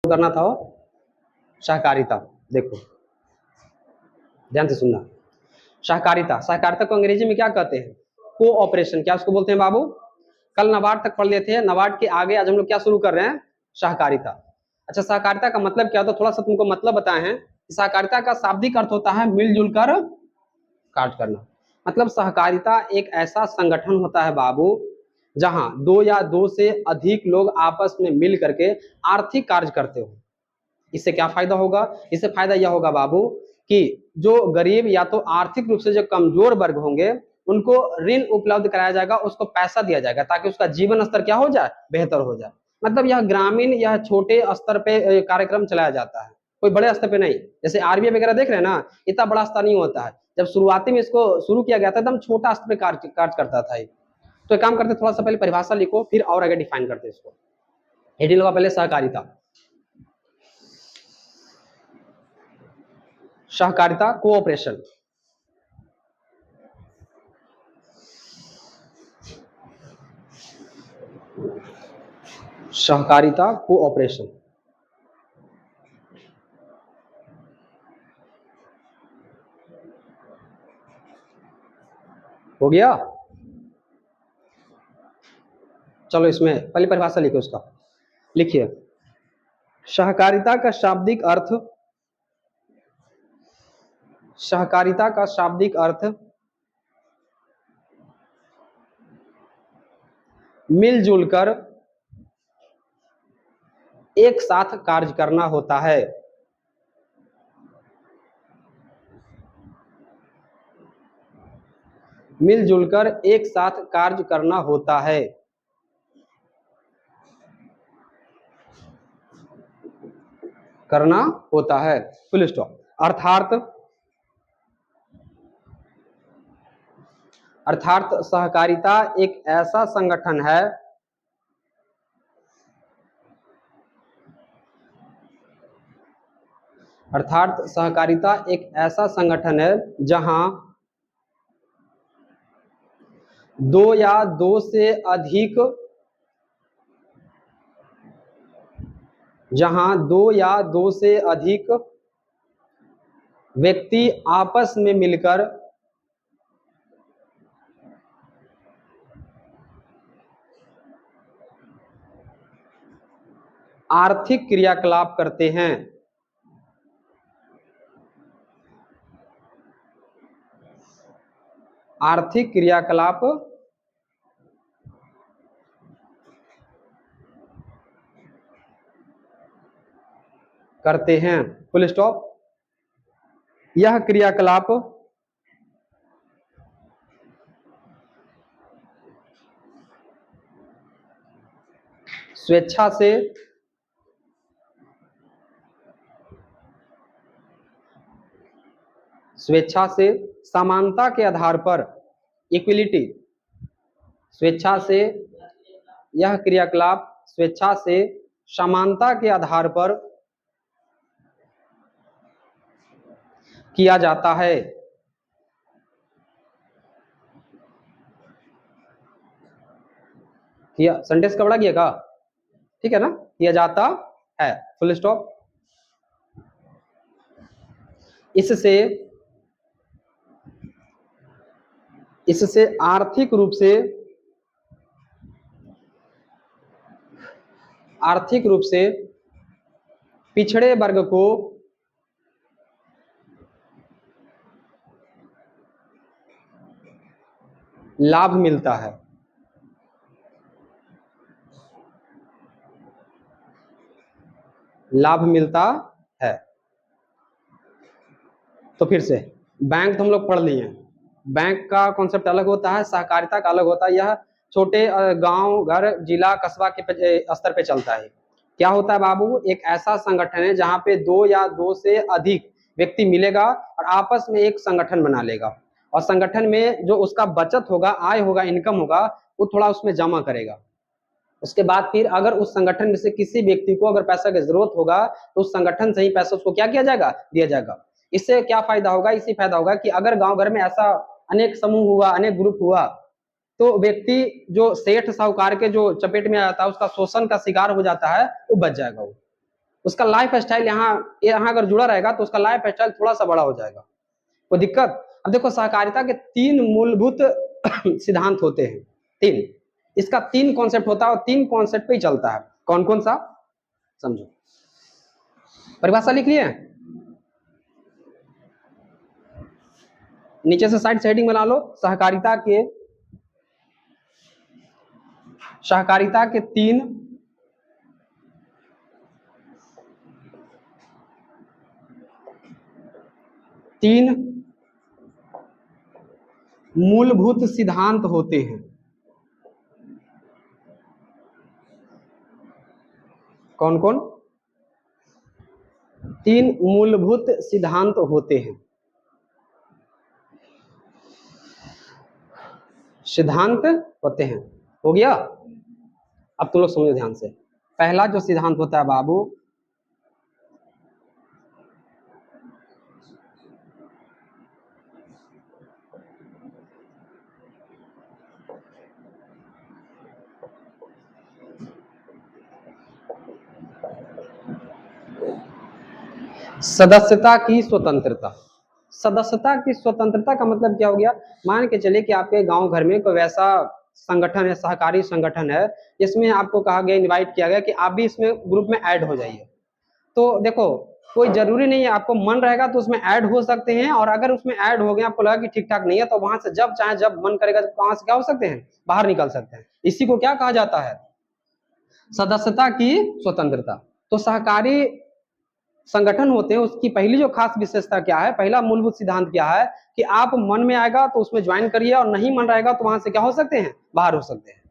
करना था वो सहकारिता। देखो ध्यान से सुनना, सहकारिता, सहकारिता को अंग्रेजी में क्या कहते हैं? कोऑपरेशन। क्या उसको बोलते हैं बाबू? कल नाबार्ड तक पढ़ लेते हैं, नाबार्ड के आगे आज हम लोग क्या शुरू कर रहे हैं? सहकारिता। अच्छा, सहकारिता का मतलब क्या होता है? थोड़ा सा तुमको मतलब बताए हैं। सहकारिता का शाब्दिक अर्थ होता है मिलजुल कर कार्य करना। मतलब सहकारिता एक ऐसा संगठन होता है बाबू जहां दो या दो से अधिक लोग आपस में मिल करके आर्थिक कार्य करते हो। इससे क्या फायदा होगा? इससे फायदा यह होगा बाबू कि जो गरीब या तो आर्थिक रूप से जो कमजोर वर्ग होंगे उनको ऋण उपलब्ध कराया जाएगा, उसको पैसा दिया जाएगा ताकि उसका जीवन स्तर क्या हो जाए? बेहतर हो जाए। मतलब यह ग्रामीण या छोटे स्तर पे कार्यक्रम चलाया जाता है, कोई बड़े स्तर पे नहीं। जैसे आरबीआई वगैरह देख रहे हैं ना, इतना बड़ा स्तर नहीं होता है। जब शुरुआती में इसको शुरू किया गया था एकदम छोटा स्तर पे कार्य करता था। तो एक काम करते, थोड़ा सा पहले परिभाषा लिखो फिर और आगे डिफाइन करते इसको। हेडिंग लगा पहले सहकारिता। सहकारिता कोऑपरेशन, सहकारिता कोऑपरेशन। हो गया? चलो इसमें पहले परिभाषा लिखो उसका। लिखिए, सहकारिता का शाब्दिक अर्थ, सहकारिता का शाब्दिक अर्थ मिलजुल कर एक साथ कार्य करना होता है। मिलजुल कर एक साथ कार्य करना होता है। करना होता है, फुल स्टॉप। अर्थात सहकारिता एक ऐसा संगठन है अर्थात सहकारिता एक ऐसा संगठन है जहां दो या दो से अधिक व्यक्ति आपस में मिलकर आर्थिक क्रियाकलाप करते हैं। आर्थिक क्रियाकलाप करते हैं, फुल स्टॉप। यह क्रियाकलाप स्वेच्छा से समानता के आधार पर, इक्विलिटी, स्वेच्छा से, यह क्रियाकलाप स्वेच्छा से समानता के आधार पर किया जाता है। किया सेंटेंस का बड़ा किया का, ठीक है ना? किया जाता है, फुल स्टॉप। इससे आर्थिक रूप से पिछड़े वर्ग को लाभ मिलता है। लाभ मिलता है। तो फिर से बैंक तो हम लोग पढ़ लिए हैं, बैंक का कॉन्सेप्ट अलग होता है, सहकारिता का अलग होता है। यह छोटे गांव, घर, जिला, कस्बा के स्तर पे चलता है। क्या होता है बाबू? एक ऐसा संगठन है जहां पे दो या दो से अधिक व्यक्ति मिलेगा और आपस में एक संगठन बना लेगा, और संगठन में जो उसका बचत होगा, आय होगा, इनकम होगा, वो थोड़ा उसमें जमा करेगा। उसके बाद फिर अगर उस संगठन में से किसी व्यक्ति को अगर पैसा की जरूरत होगा तो उस संगठन से ही पैसा उसको क्या किया जाएगा? दिया जाएगा। इससे क्या फायदा होगा? इसी फायदा होगा कि अगर गांव घर में ऐसा अनेक समूह हुआ, अनेक ग्रुप हुआ, तो व्यक्ति जो सेठ साहूकार के जो चपेट में आ जाता है, उसका शोषण का शिकार हो जाता है, वो बच जाएगा वो। उसका लाइफ स्टाइल यहाँ अगर जुड़ा रहेगा तो उसका लाइफ स्टाइल थोड़ा सा बड़ा हो जाएगा, कोई दिक्कत। अब देखो सहकारिता के 3 मूलभूत सिद्धांत होते हैं, 3, इसका 3 कॉन्सेप्ट होता है और 3 कॉन्सेप्ट पे ही चलता है। कौन कौन सा समझो, परिभाषा लिख लिए, नीचे से साइड हेडिंग बना लो, सहकारिता के 3 मूलभूत सिद्धांत होते हैं। कौन कौन? 3 मूलभूत सिद्धांत होते हैं। सिद्धांत होते हैं, हो गया। अब तुम लोग समझो ध्यान से। पहला जो सिद्धांत होता है बाबू, सदस्यता की स्वतंत्रता। सदस्यता की स्वतंत्रता का मतलब क्या हो गया? मान के चलिए कि आपके गांव घर में कोई वैसा संगठन है, सहकारी संगठन है, जिसमें आपको कहा गया, इनवाइट किया गया कि आप भी इसमें ग्रुप में ऐड हो जाइए। तो देखो, कोई जरूरी नहीं है, आपको मन रहेगा तो उसमें ऐड हो सकते हैं, और अगर उसमें ऐड हो गए, आपको लगा कि ठीक ठाक नहीं है, तो वहां से जब चाहे जब मन करेगा वहां से क्या हो सकते हैं, बाहर निकल सकते हैं। इसी को क्या कहा जाता है? सदस्यता की स्वतंत्रता। तो सहकारी संगठन होते हैं, उसकी पहली जो खास विशेषता क्या है, पहला मूलभूत सिद्धांत क्या है कि आप मन में आएगा तो उसमें ज्वाइन करिए, और नहीं मन रहेगा तो वहां से क्या हो सकते हैं, बाहर हो सकते हैं।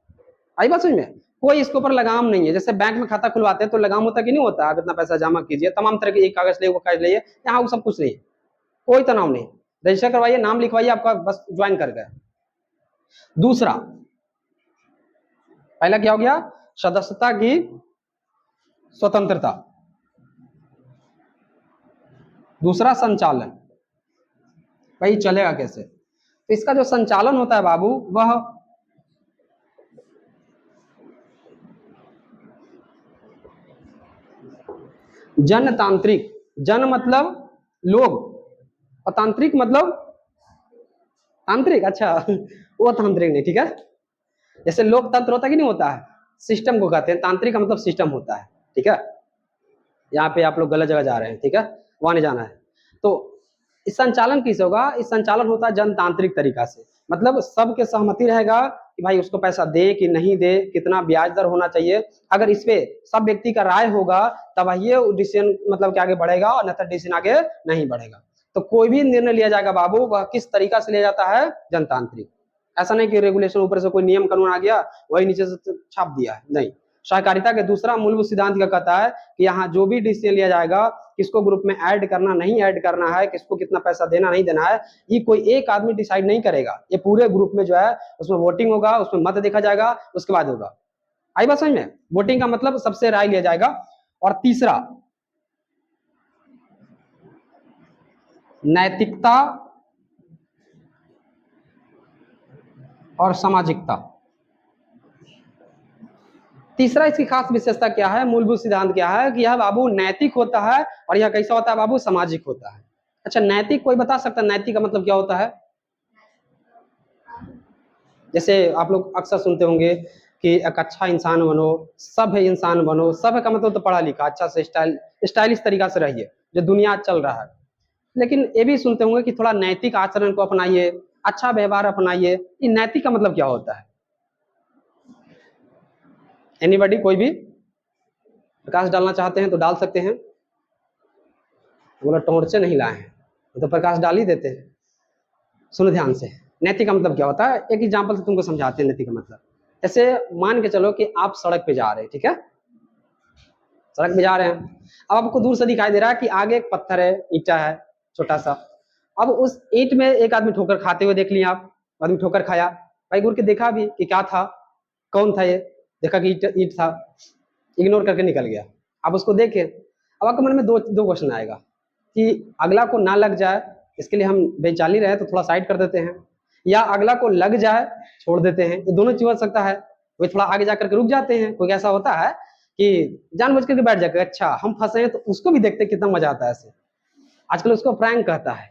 आई बात समझ में? कोई इसके ऊपर लगाम नहीं है। जैसे बैंक में खाता खुलवाते हैं तो लगाम होता कि नहीं होता, आप इतना पैसा जमा कीजिए, तमाम तरह के एक कागज ले वो कागज लिए, यहाँ वो सब कुछ नहीं है, कोई तनाव नहीं। रजिस्टर करवाइए, नाम लिखवाइए, आपका बस ज्वाइन कर गया। दूसरा, पहला क्या हो गया? सदस्यता की स्वतंत्रता। दूसरा, संचालन। भाई चलेगा कैसे? तो इसका जो संचालन होता है बाबू, वह जनतांत्रिक। जन मतलब लोग, और तांत्रिक मतलब तांत्रिक, अच्छा वो तांत्रिक नहीं, ठीक है। जैसे लोकतंत्र होता कि नहीं होता है, सिस्टम को कहते हैं, तांत्रिक का मतलब सिस्टम होता है, ठीक है। यहाँ पे आप लोग गलत जगह जा रहे हैं, ठीक है, वहां नहीं जाना है। तो इस संचालन किस होगा? इस संचालन होता है जनतांत्रिक तरीका से, मतलब सबके सहमति रहेगा कि भाई उसको पैसा दे कि नहीं दे, कितना ब्याज दर होना चाहिए। अगर इस पे सब व्यक्ति का राय होगा तब ये डिसीजन मतलब कि आगे बढ़ेगा, और नहीं डिसीजन आगे नहीं बढ़ेगा। तो कोई भी निर्णय लिया जाएगा बाबू, वह किस तरीका से लिया जाता है? जनतांत्रिक। ऐसा नहीं कि रेगुलेशन ऊपर से कोई नियम कानून आ गया वही नीचे से छाप दिया है, नहीं। सहकारिता के दूसरा मूलभूत सिद्धांत क्या कहता है कि यहाँ जो भी डिसीजन लिया जाएगा, किसको ग्रुप में ऐड करना नहीं ऐड करना है, किसको कितना पैसा देना नहीं देना है, ये कोई एक आदमी डिसाइड नहीं करेगा, ये पूरे ग्रुप में जो है उसमें वोटिंग होगा, उसमें मत देखा जाएगा, उसके बाद होगा। आई बात समझ में? वोटिंग का मतलब सबसे राय लिया जाएगा। और तीसरा, नैतिकता और सामाजिकता। तीसरा इसकी खास विशेषता क्या है, मूलभूत सिद्धांत क्या है कि यह बाबू नैतिक होता है, और यह कैसा होता है बाबू? सामाजिक होता है। अच्छा, नैतिक कोई बता सकता है नैतिक का मतलब क्या होता है? जैसे आप लोग अक्सर सुनते होंगे कि एक अच्छा इंसान बनो, सभ्य इंसान बनो। सभ्य का मतलब तो पढ़ा लिखा, अच्छा से स्टाइलिश तरीका से रहिए, जो दुनिया चल रहा है। लेकिन ये भी सुनते होंगे कि थोड़ा नैतिक आचरण को अपनाइए, अच्छा व्यवहार अपनाइए। ये नैतिक का मतलब क्या होता है? एनीबॉडी, कोई भी प्रकाश डालना चाहते हैं तो डाल सकते हैं। बोला टोर्चे नहीं लाए हैं तो प्रकाश डाल ही देते हैं। सुनो ध्यान से, नैतिक का मतलब क्या होता है, एक एग्जांपल से तुमको समझाते हैं नैतिक का मतलब। ऐसे मान के चलो कि आप सड़क पे जा रहे हैं, ठीक है, सड़क पे जा रहे हैं। अब आपको दूर से दिखाई दे रहा है कि आगे एक पत्थर है, ईंटा है छोटा सा। अब उस ईंट में एक आदमी ठोकर खाते हुए देख लिया आप, आदमी ठोकर खाया, भाई घूर के देखा भी कि क्या था, कौन था ये, देखा कि ईंट था, इग्नोर करके निकल गया। आप उसको देखे, अब आपके मन में दो क्वेश्चन आएगा कि अगला को ना लग जाए इसके लिए हम बेचाली रहे तो थोड़ा साइड कर देते हैं, या अगला को लग जाए छोड़ देते हैं। ये दोनों चीज हो सकता है। कोई थोड़ा आगे जाकर के रुक जाते हैं, कोई ऐसा होता है कि जानबूझ करके बैठ जाएगा, अच्छा हम फंसे हैं तो उसको भी देखते कितना मजा आता है ऐसे। आजकल उसको प्रैंक कहता है,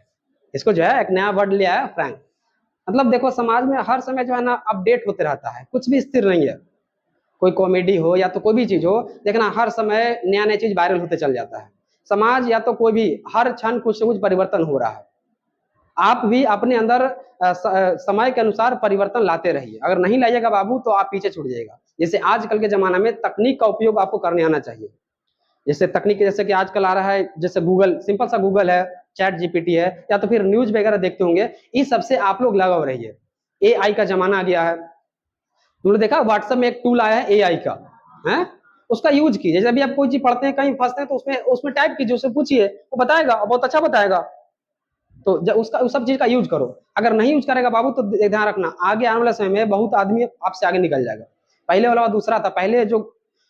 इसको जो है एक नया वर्ड लिया है प्रैंक। मतलब देखो समाज में हर समय जो है ना अपडेट होते रहता है, कुछ भी स्थिर नहीं है। कोई कॉमेडी हो या तो कोई भी चीज हो, देखना हर समय नया नया चीज वायरल होते चल जाता है। समाज या तो कोई भी हर क्षण कुछ न कुछ परिवर्तन हो रहा है। आप भी अपने अंदर समय के अनुसार परिवर्तन लाते रहिए। अगर नहीं लाइएगा बाबू तो आप पीछे छूट जाएगा। जैसे आजकल के जमाना में तकनीक का उपयोग आपको करने आना चाहिए। जैसे तकनीक जैसे कि आजकल आ रहा है, जैसे गूगल, सिंपल सा गूगल है, चैट जीपीटी है, या तो फिर न्यूज वगैरह देखते होंगे, इस सबसे आप लोग लगाव रहिए। एआई का जमाना आ गया है। तुमने देखा व्हाट्सएप में एक टूल आया है एआई का, है, उसका यूज कीजिए। जब भी आप कोई चीज पढ़ते हैं, कहीं फंसते हैं, तो उसमें उसमें टाइप कीजिए, उससे पूछिए, वो बताएगा, बहुत अच्छा बताएगा। तो जब उसका उस सब चीज का यूज करो। अगर नहीं यूज करेगा बाबू तो ध्यान रखना, आगे आने वाले समय में बहुत आदमी आपसे आगे निकल जाएगा। पहले वाला दूसरा था, पहले जो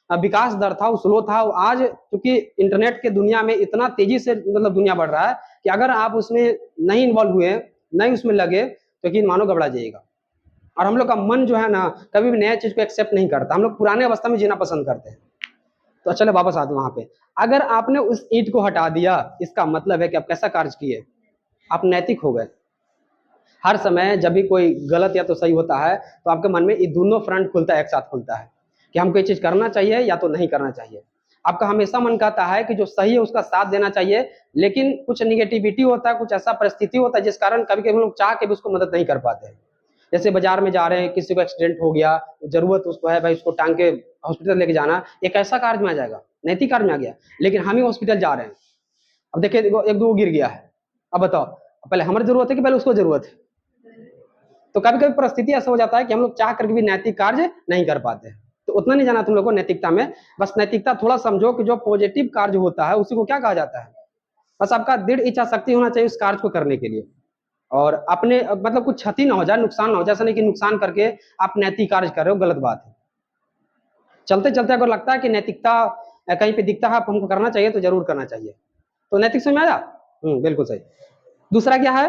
विकास दर था वो स्लो था। आज क्योंकि इंटरनेट के दुनिया में इतना तेजी से मतलब दुनिया बढ़ रहा है कि अगर आप उसमें नहीं इन्वॉल्व हुए, नहीं उसमें लगे, तो यकीन मानो घबरा जाइएगा। और हम लोग का मन जो है ना कभी भी नया चीज को एक्सेप्ट नहीं करता, हम लोग पुराने अवस्था में जीना पसंद करते हैं। तो चलो वापस आते वहां पे। अगर आपने उस ईंट को हटा दिया, इसका मतलब है कि आप कैसा कार्य किए, आप नैतिक हो गए। हर समय जब भी कोई गलत या तो सही होता है तो आपके मन में ये दोनों फ्रंट खुलता है, एक साथ खुलता है कि हमको ये चीज करना चाहिए या तो नहीं करना चाहिए। आपका हमेशा मन कहता है कि जो सही है उसका साथ देना चाहिए, लेकिन कुछ निगेटिविटी होता है, कुछ ऐसा परिस्थिति होता है जिस कारण कभी कभी हम लोग चाह के भी उसको मदद नहीं कर पाते हैं। जैसे बाजार में जा रहे हैं, किसी को एक्सीडेंट हो गया, जरूरत उसको है भाई उसको टांग के हॉस्पिटल लेके जाना, एक ऐसा कार्य में आ जाएगा, नैतिक कार्य में आ गया। लेकिन हम ही हॉस्पिटल जा रहे हैं, अब देखिए एक दो गिर गया है, अब बताओ पहले हमारी जरूरत है कि पहले उसको जरूरत है। तो कभी कभी परिस्थिति ऐसा हो जाता है कि हम लोग चाह करके भी नैतिक कार्य नहीं कर पाते। तो उतना नहीं जाना तुम लोग को नैतिकता में। बस नैतिकता थोड़ा समझो कि जो पॉजिटिव कार्य होता है उसी को क्या कहा जाता है। बस आपका दृढ़ इच्छा शक्ति होना चाहिए उस कार्य को करने के लिए। और अपने मतलब कुछ क्षति ना हो जाए, नुकसान ना हो जाए, ऐसा नहीं कि नुकसान करके आप नैतिक कार्य कर रहे हो, गलत बात है। चलते चलते अगर लगता है कि नैतिकता कहीं पे दिखता है हमको करना चाहिए तो जरूर करना चाहिए। तो नैतिक समझ में आया? बिल्कुल सही। दूसरा क्या है?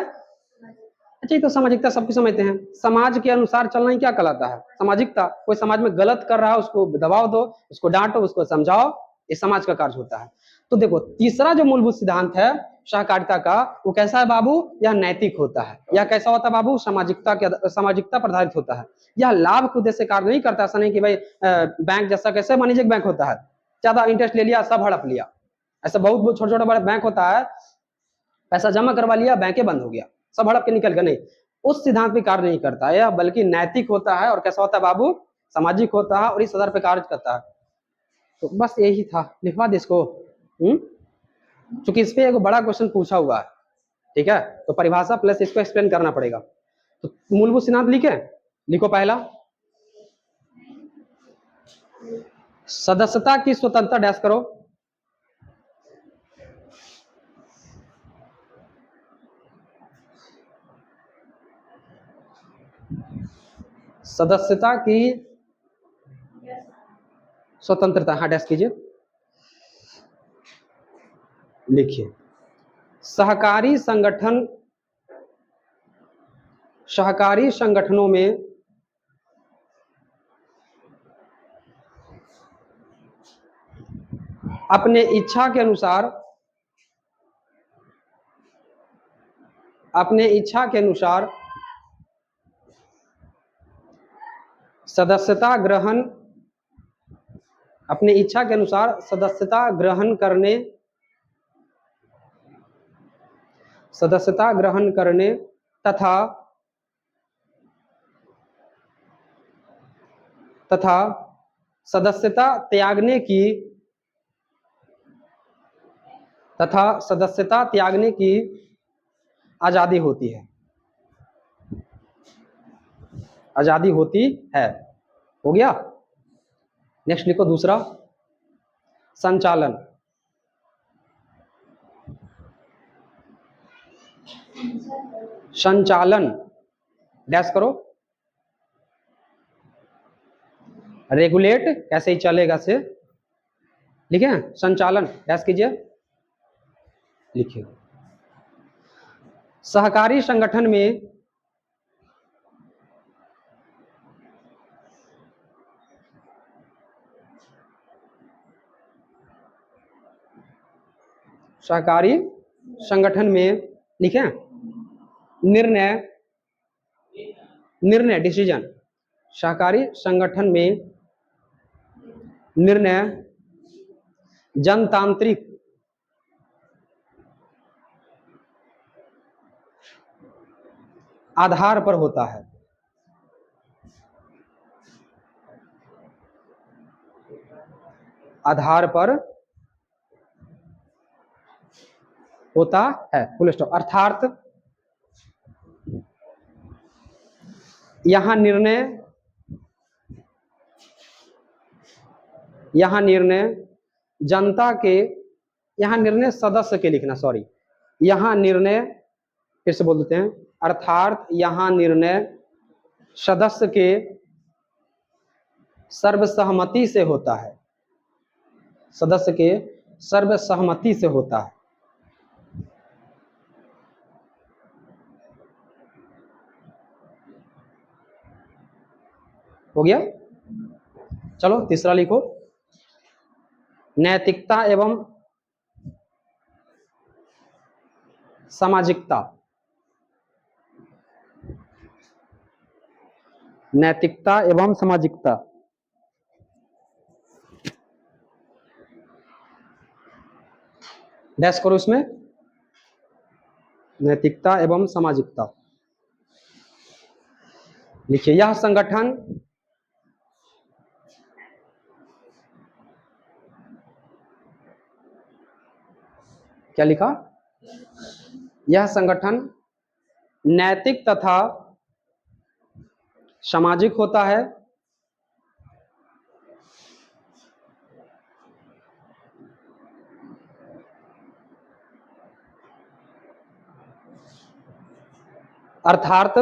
अच्छा, ये तो सामाजिकता सबकी समझते हैं। समाज के अनुसार चलना ही क्या कहलाता है? सामाजिकता। कोई समाज में गलत कर रहा है उसको दबाव दो, उसको डांटो, उसको समझाओ, ये समाज का कार्य होता है। तो देखो तीसरा जो मूलभूत सिद्धांत है सहकारिता का, वो कैसा है बाबू? यह नैतिक होता है। यह कैसा होता है बाबू? सामाजिकता पर आधारित होता है। यह लाभ के उद्देश्य से कार्य नहीं करता। ऐसा नहीं कि भाई बैंक जैसा, कैसे वाणिज्यिक बैंक होता है, ज्यादा इंटरेस्ट ले लिया, सब हड़प लिया। ऐसा बहुत बहुत छोटे छोटे बड़े बैंक होता है, पैसा जमा करवा लिया, बैंक बंद हो गया, सब हड़प के निकल गए। नहीं, उस सिद्धांत पे कार्य नहीं करता है, बल्कि नैतिक होता है। और कैसा होता है बाबू? सामाजिक होता है और इस आधार पे कार्य करता है। तो बस यही था, लिखवा दे इसको। चूंकि इस पे एक बड़ा क्वेश्चन पूछा हुआ है, ठीक है, तो परिभाषा प्लस इसको एक्सप्लेन करना पड़ेगा। तो मूलभूत सिद्धांत लिखे, लिखो पहला, सदस्यता की स्वतंत्रता डैश करो। सदस्यता की स्वतंत्रता, हाँ डैश कीजिए, लिखिए। सहकारी संगठनों में अपने इच्छा के अनुसार सदस्यता ग्रहण अपनी इच्छा के अनुसार सदस्यता ग्रहण करने तथा सदस्यता त्यागने की आजादी होती है। आजादी होती है। हो गया। नेक्स्ट लिखो दूसरा, संचालन। संचालन डैश करो, रेगुलेट कैसे ही चलेगा से लिखे, संचालन डैश कीजिए, लिखिए। सहकारी संगठन में सहकारी संगठन में लिखें निर्णय, निर्णय डिसीजन, सहकारी संगठन में निर्णय जनतांत्रिक आधार पर होता है। आधार पर होता है, फुल स्टॉप। अर्थात यहां निर्णय जनता के, यहां निर्णय सदस्य के लिखना, सॉरी, यहां निर्णय, फिर से बोल देते हैं, अर्थात यहां निर्णय सदस्य के सर्वसहमति से होता है, सदस्य के सर्वसहमति से होता है। हो गया। चलो तीसरा लिखो, नैतिकता एवं सामाजिकता। नैतिकता एवं सामाजिकता, डैश करो इसमें, नैतिकता एवं सामाजिकता लिखिए। यह संगठन क्या लिखा, यह संगठन नैतिक तथा सामाजिक होता है। अर्थात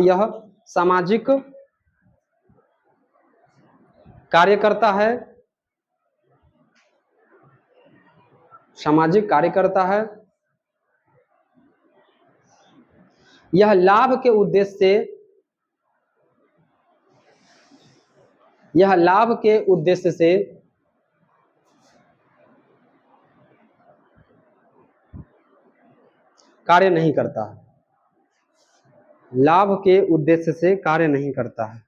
यह सामाजिक कार्य करता है, सामाजिक कार्य करता है। यह लाभ के उद्देश्य से, यह लाभ के उद्देश्य से कार्य नहीं करता है, लाभ के उद्देश्य से कार्य नहीं करता है।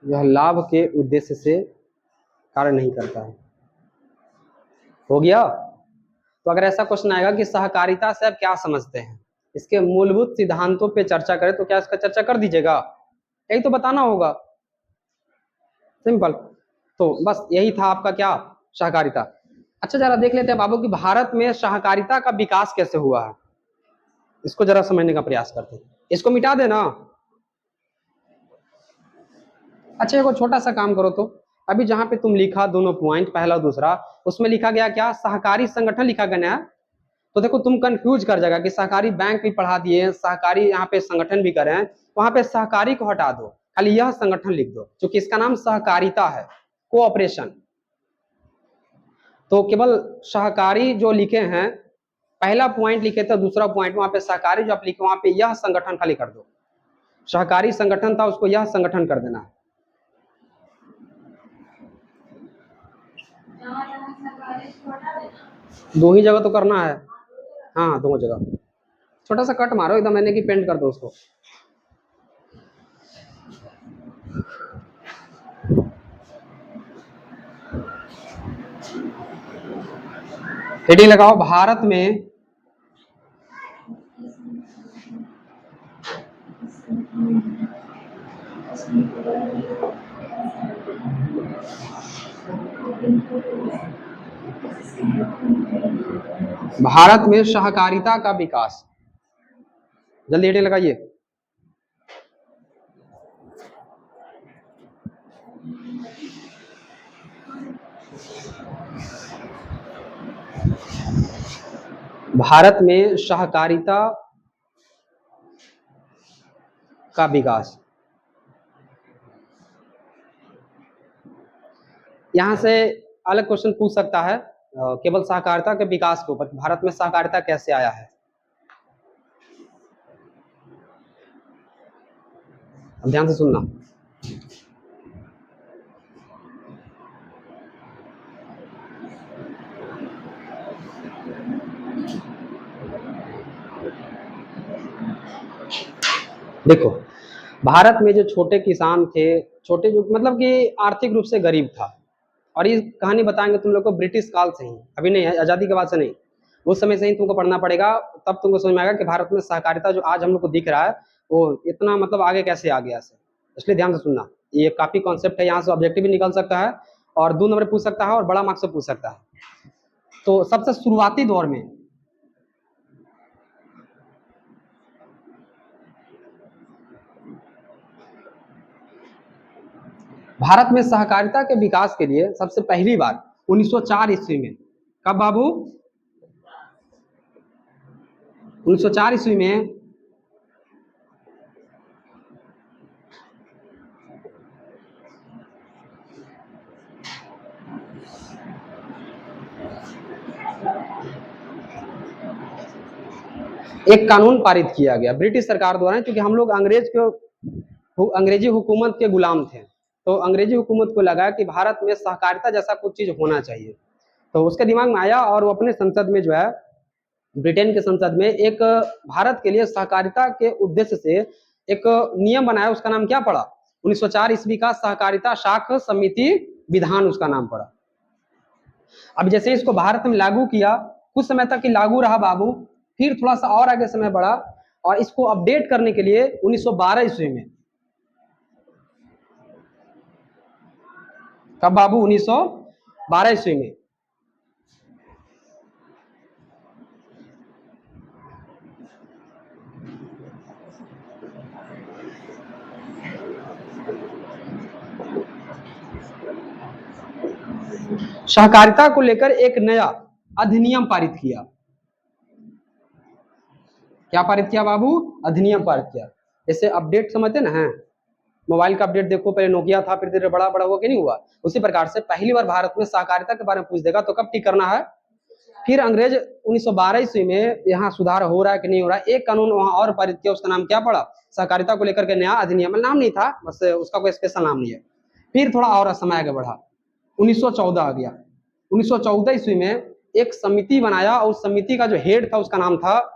यह लाभ के उद्देश्य से कार्य नहीं करता है। हो गया। तो अगर ऐसा क्वेश्चन आएगा कि सहकारिता से आप क्या समझते हैं, इसके मूलभूत सिद्धांतों पे चर्चा करें, तो क्या इसका चर्चा कर दीजिएगा, यही तो बताना होगा, सिंपल। तो बस यही था आपका क्या, सहकारिता। अच्छा जरा देख लेते हैं बाबू कि भारत में सहकारिता का विकास कैसे हुआ है, इसको जरा समझने का प्रयास करते हैं। इसको मिटा देना। अच्छा एक छोटा सा काम करो, तो अभी जहां पे तुम लिखा दोनों पॉइंट, पहला और दूसरा, उसमें लिखा गया क्या, सहकारी संगठन लिखा गया ना। तो देखो तुम कंफ्यूज कर जाएगा कि सहकारी बैंक भी पढ़ा दिए, सहकारी यहाँ पे संगठन भी करें, वहां पे सहकारी को हटा दो, खाली यह संगठन लिख दो, क्योंकि इसका नाम सहकारिता है, कोऑपरेशन। तो केवल सहकारी जो लिखे हैं, पहला पॉइंट लिखे थे, दूसरा पॉइंट वहां पे सहकारी जो आप लिखे, वहां पे यह संगठन खाली कर दो। सहकारी संगठन था, उसको यह संगठन कर देना है। दो ही जगह तो करना है, हाँ दोनों जगह। छोटा सा कट मारो एकदम, मैंने कि पेंट कर दो उसको। हेडिंग लगाओ, भारत में सहकारिता का विकास। जल्दी हेडिंग लगाइए। भारत में सहकारिता का विकास। यहां से अलग क्वेश्चन पूछ सकता है, केवल सहकारिता के विकास के ऊपर, भारत में सहकारिता कैसे आया है। अब ध्यान से सुनना। देखो, भारत में जो छोटे किसान थे, छोटे जो मतलब कि आर्थिक रूप से गरीब था, और ये कहानी बताएंगे तुम लोग को ब्रिटिश काल से ही, अभी नहीं है, आज़ादी के बाद से नहीं, उस समय से ही तुमको पढ़ना पड़ेगा, तब तुमको समझ में आएगा कि भारत में सहकारिता जो आज हम लोग को दिख रहा है वो इतना मतलब आगे कैसे आ गया से। इसलिए ध्यान से सुनना, ये काफी कॉन्सेप्ट है, यहाँ से ऑब्जेक्टिव भी निकल सकता है और 2 नंबर पूछ सकता है और बड़ा मार्क्स से पूछ सकता है। तो सबसे शुरुआती दौर में भारत में सहकारिता के विकास के लिए सबसे पहली बार 1904 ईस्वी में, कब बाबू, 1904 ईस्वी में एक कानून पारित किया गया ब्रिटिश सरकार द्वारा, क्योंकि हम लोग अंग्रेजी हुकूमत के गुलाम थे, तो अंग्रेजी हुकूमत को लगा कि भारत में सहकारिता जैसा कुछ चीज होना चाहिए, तो उसके दिमाग में आया और वो अपने संसद में जो है, ब्रिटेन के संसद में एक भारत के लिए सहकारिता के उद्देश्य से एक नियम बनाया, उसका नाम क्या पड़ा, 1904 ईस्वी का सहकारिता शाख समिति विधान उसका नाम पड़ा। अब जैसे इसको भारत में लागू किया, कुछ समय तक लागू रहा बाबू, फिर थोड़ा सा और आगे समय बढ़ा और इसको अपडेट करने के लिए 1912 ईस्वी में, कब बाबू, 1912 ईस्वी में सहकारिता को लेकर एक नया अधिनियम पारित किया। क्या पारित किया बाबू, अधिनियम पारित किया। जैसे अपडेट समझते ना है, मोबाइल का अपडेट देखो, पहले नोकिया था, फिर धीरे बड़ा बड़ा हुआ कि नहीं हुआ, उसी प्रकार से पहली बार भारत में सहकारिता के बारे में पूछ देगा तो कब ठीक करना है, फिर अंग्रेज 1912 ईस्वी में यहाँ सुधार हो रहा है कि नहीं हो रहा है, एक कानून वहां और पारित किया, उसका नाम क्या पड़ा, सहकारिता को लेकर के नया अधिनियम, नाम नहीं था बस, उसका कोई स्पेशल नाम नहीं है। फिर थोड़ा और समय आगे बढ़ा, 1914 आ गया, 1914 ईस्वी में एक समिति बनाया और उस समिति का जो हेड था उसका नाम था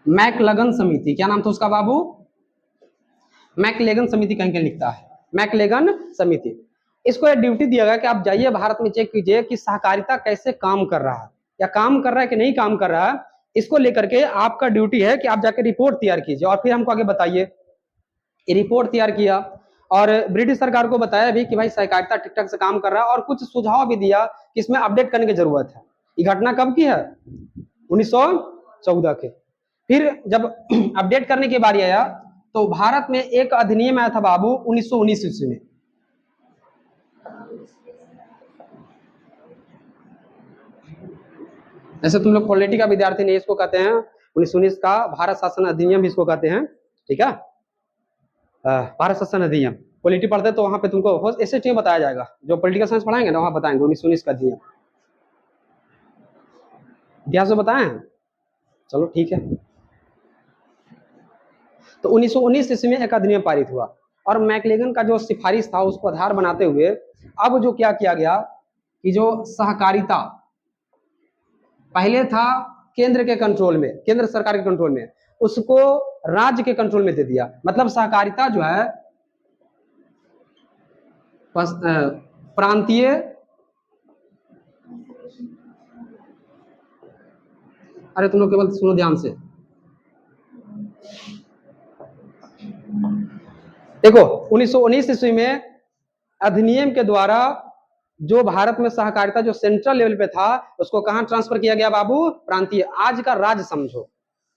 मैकलेगन समिति। क्या नाम था उसका बाबू, मैकलेगन समिति कहीं कहीं लिखता है, मैकलेगन समिति। इसको एक ड्यूटी दिया गया कि आप जाइए भारत में चेक कीजिए कि सहकारिता कैसे काम कर रहा है, या काम कर रहा है कि नहीं काम कर रहा है, इसको लेकर के आपका ड्यूटी है कि आप जाकर रिपोर्ट तैयार कीजिए और फिर हमको आगे बताइए। ये रिपोर्ट तैयार किया और ब्रिटिश सरकार को बताया भी कि भाई सहकारिता ठीक ठाक से काम कर रहा है, और कुछ सुझाव भी दिया कि इसमें अपडेट करने की जरूरत है। ये घटना कब की है, 1914 के। फिर जब अपडेट करने की बारी आया तो भारत में एक अधिनियम आया था बाबू 1919 ईस्वी में। जैसे तुम लोग पॉलिटी का विद्यार्थी नहीं, इसको कहते हैं 1919 का भारत शासन अधिनियम, इसको कहते हैं, ठीक है, भारत शासन अधिनियम। पॉलिटी पढ़ते तो वहां पे तुमको ऐसे चीज बताया जाएगा, जो पॉलिटिकल साइंस पढ़ाएंगे ना वहां बताएंगे 1919 का अधिनियम, इतिहास में बताए हैं, चलो ठीक है। तो 1919 ईस्वी में एक अधिनियम पारित हुआ और मैकलेगन का जो सिफारिश था उसको आधार बनाते हुए अब जो क्या किया गया कि जो सहकारिता पहले था केंद्र के कंट्रोल में, केंद्र सरकार के कंट्रोल में, उसको राज्य के कंट्रोल में दे दिया। मतलब सहकारिता जो है प्रांतीय अरे तुम लोग केवल सुनो ध्यान से, देखो 1919 ईस्वी में अधिनियम के द्वारा जो भारत में सहकारिता जो सेंट्रल लेवल पे था उसको कहां ट्रांसफर किया गया बाबू, प्रांतीय, आज का राज्य समझो,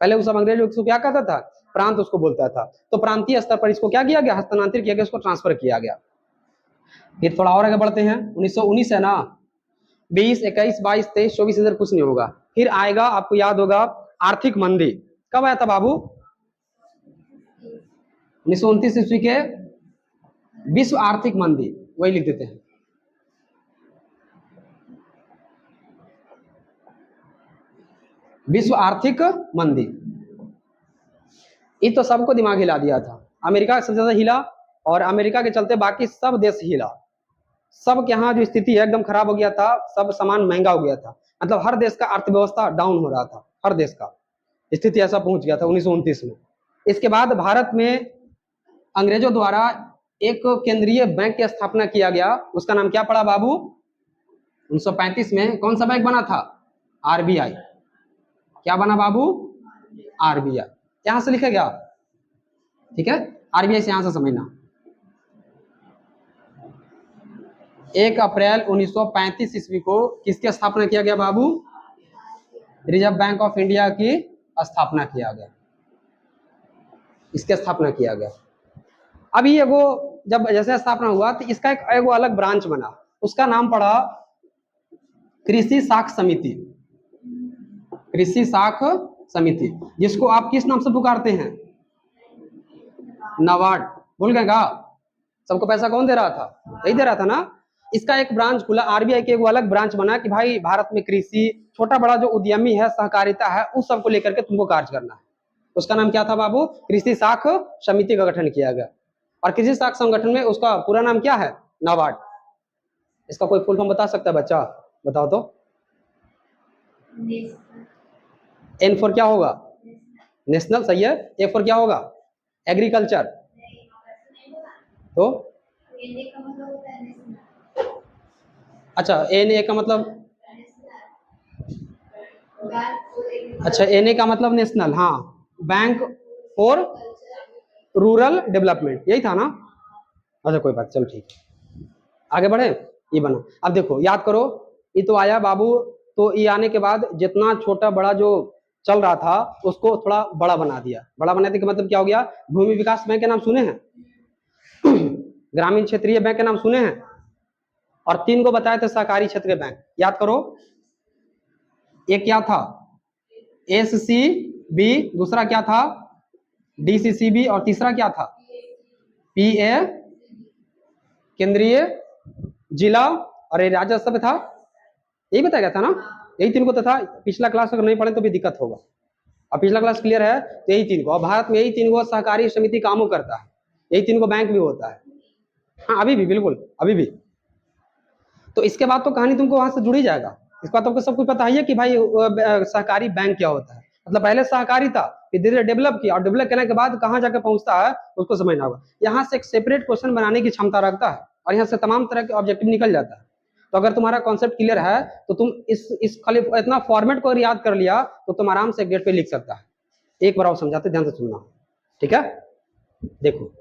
पहले उस अंग्रेज उसको क्या कहता था, प्रांत उसको बोलता था, तो प्रांतीय स्तर पर इसको क्या किया गया, हस्तांतरित किया गया, उसको ट्रांसफर किया गया। फिर थोड़ा और आगे बढ़ते हैं, 1919 है ना, 20, 21, 22, 23, 24 इधर कुछ नहीं होगा, फिर आएगा, आपको याद होगा आर्थिक मंदी, कब आया था बाबू, 1929 ईस्वी के विश्व आर्थिक मंदी, वही लिख देते हैं। विश्व आर्थिक मंदी, ये तो सबको दिमाग हिला दिया था। अमेरिका सबसे ज्यादा हिला और अमेरिका के चलते बाकी सब देश हिला। सब के यहाँ जो स्थिति है एकदम खराब हो गया था, सब सामान महंगा हो गया था, मतलब हर देश का अर्थव्यवस्था डाउन हो रहा था, हर देश का स्थिति ऐसा पहुंच गया था 1929 में। इसके बाद भारत में अंग्रेजों द्वारा एक केंद्रीय बैंक की स्थापना किया गया, उसका नाम क्या पड़ा बाबू? 1935 में कौन सा बैंक बना था? आरबीआई। क्या बना बाबू? आरबीआई। यहां से लिखेगा, ठीक है? आरबीआई से यहां से समझना। 1 अप्रैल 1935 ईस्वी को किसकी स्थापना किया गया बाबू? रिजर्व बैंक ऑफ इंडिया की स्थापना किया गया, इसकी स्थापना किया गया। अभी एगो जब जैसे स्थापना हुआ तो इसका एक एगो अलग ब्रांच बना, उसका नाम पड़ा कृषि साख समिति। कृषि साख समिति, जिसको आप किस नाम से पुकारते हैं? नाबार्ड। भूल गए का? सबको पैसा कौन दे रहा था? यही दे रहा था ना। इसका एक ब्रांच खुला, आरबीआई के एक अलग ब्रांच बना कि भाई भारत में कृषि, छोटा बड़ा जो उद्यमी है, सहकारिता है, उस सबको लेकर के तुमको कार्य करना है। उसका नाम क्या था बाबू? कृषि साख समिति का गठन किया गया। और कृषि साख संगठन में उसका पूरा नाम क्या है? नाबार्ड। इसका कोई फुल फॉर्म बता सकता है बच्चा? बताओ तो। एन फॉर क्या होगा? नेशनल, सही है। ए फॉर क्या होगा? एग्रीकल्चर। तो अच्छा, एन ए का मतलब, अच्छा एन ए का मतलब नेशनल, हाँ, बैंक फॉर रूरल डेवलपमेंट, यही था ना? अच्छा कोई बात, चलो ठीक है, आगे बढ़े। ये बना, अब देखो याद करो, ये तो आया बाबू, तो ये आने के बाद जितना छोटा बड़ा जो चल रहा था उसको थोड़ा बड़ा बना दिया। बड़ा बनाने का मतलब क्या हो गया? भूमि विकास बैंक के नाम सुने हैं? ग्रामीण क्षेत्रीय बैंक के नाम सुने हैं? और 3 को बताए थे सहकारी क्षेत्र के बैंक, याद करो। एक क्या था? एससीबी, दूसरा क्या था? डीसीसीबी, और तीसरा क्या था? पीए, केंद्रीय, जिला, और ये राज्य सब था। यही बताया गया था ना? यही 3 को तो था। पिछला क्लास अगर नहीं पढ़े तो भी दिक्कत होगा। अब पिछला क्लास क्लियर है तो यही 3 को, और भारत में यही 3 को सहकारी समिति कामों करता है, यही 3 को बैंक भी होता है। हाँ अभी भी, बिल्कुल अभी भी। तो इसके बाद तो कहानी तुमको वहां से जुड़ ही जाएगा। इसके बाद तुमको सब कुछ पता ही है कि भाई सहकारी बैंक क्या होता है। मतलब पहले सहकारी था, फिर धीरे धीरे डेवलप किया, और डेवलप करने के बाद कहाँ जाकर पहुंचता है उसको समझना होगा। यहाँ से एक सेपरेट क्वेश्चन बनाने की क्षमता रखता है, और यहाँ से तमाम तरह के ऑब्जेक्टिव निकल जाता है। तो अगर तुम्हारा कॉन्सेप्ट क्लियर है तो तुम इस खाली इतना फॉर्मेट को याद कर लिया तो तुम आराम से गेट पे लिख सकता है। एक बार और समझाते, ध्यान से सुनना, ठीक है? देखो,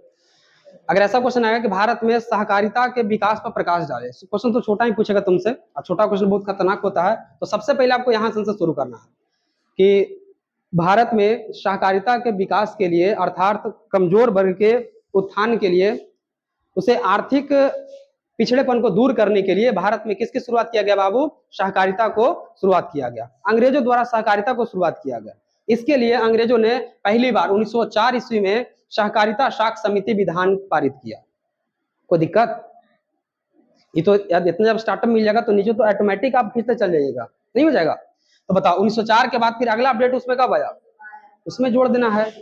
अगर ऐसा क्वेश्चन आएगा कि भारत में सहकारिता के विकास पर प्रकाश डाले, क्वेश्चन तो छोटा ही पूछेगा तुमसे, और छोटा क्वेश्चन बहुत खतरनाक होता है। तो सबसे पहले आपको यहाँ से शुरू करना है कि भारत में सहकारिता के विकास के लिए, अर्थात कमजोर वर्ग के उत्थान के लिए, उसे आर्थिक पिछड़ेपन को दूर करने के लिए भारत में किसकी शुरुआत किया गया बाबू? सहकारिता को शुरुआत किया गया। अंग्रेजों द्वारा सहकारिता को शुरुआत किया गया। इसके लिए अंग्रेजों ने पहली बार 1904 ईस्वी में सहकारिता साख समिति विधान पारित किया। कोई दिक्कत? ये तो यार इतना जब स्टार्टअप मिल जाएगा तो नीचे तो ऑटोमेटिक आप खींचते चल जाइएगा, नहीं हो जाएगा? तो बताओ 1904 के बाद फिर अगला अपडेट उसमें कब आया? उसमें जोड़ देना है।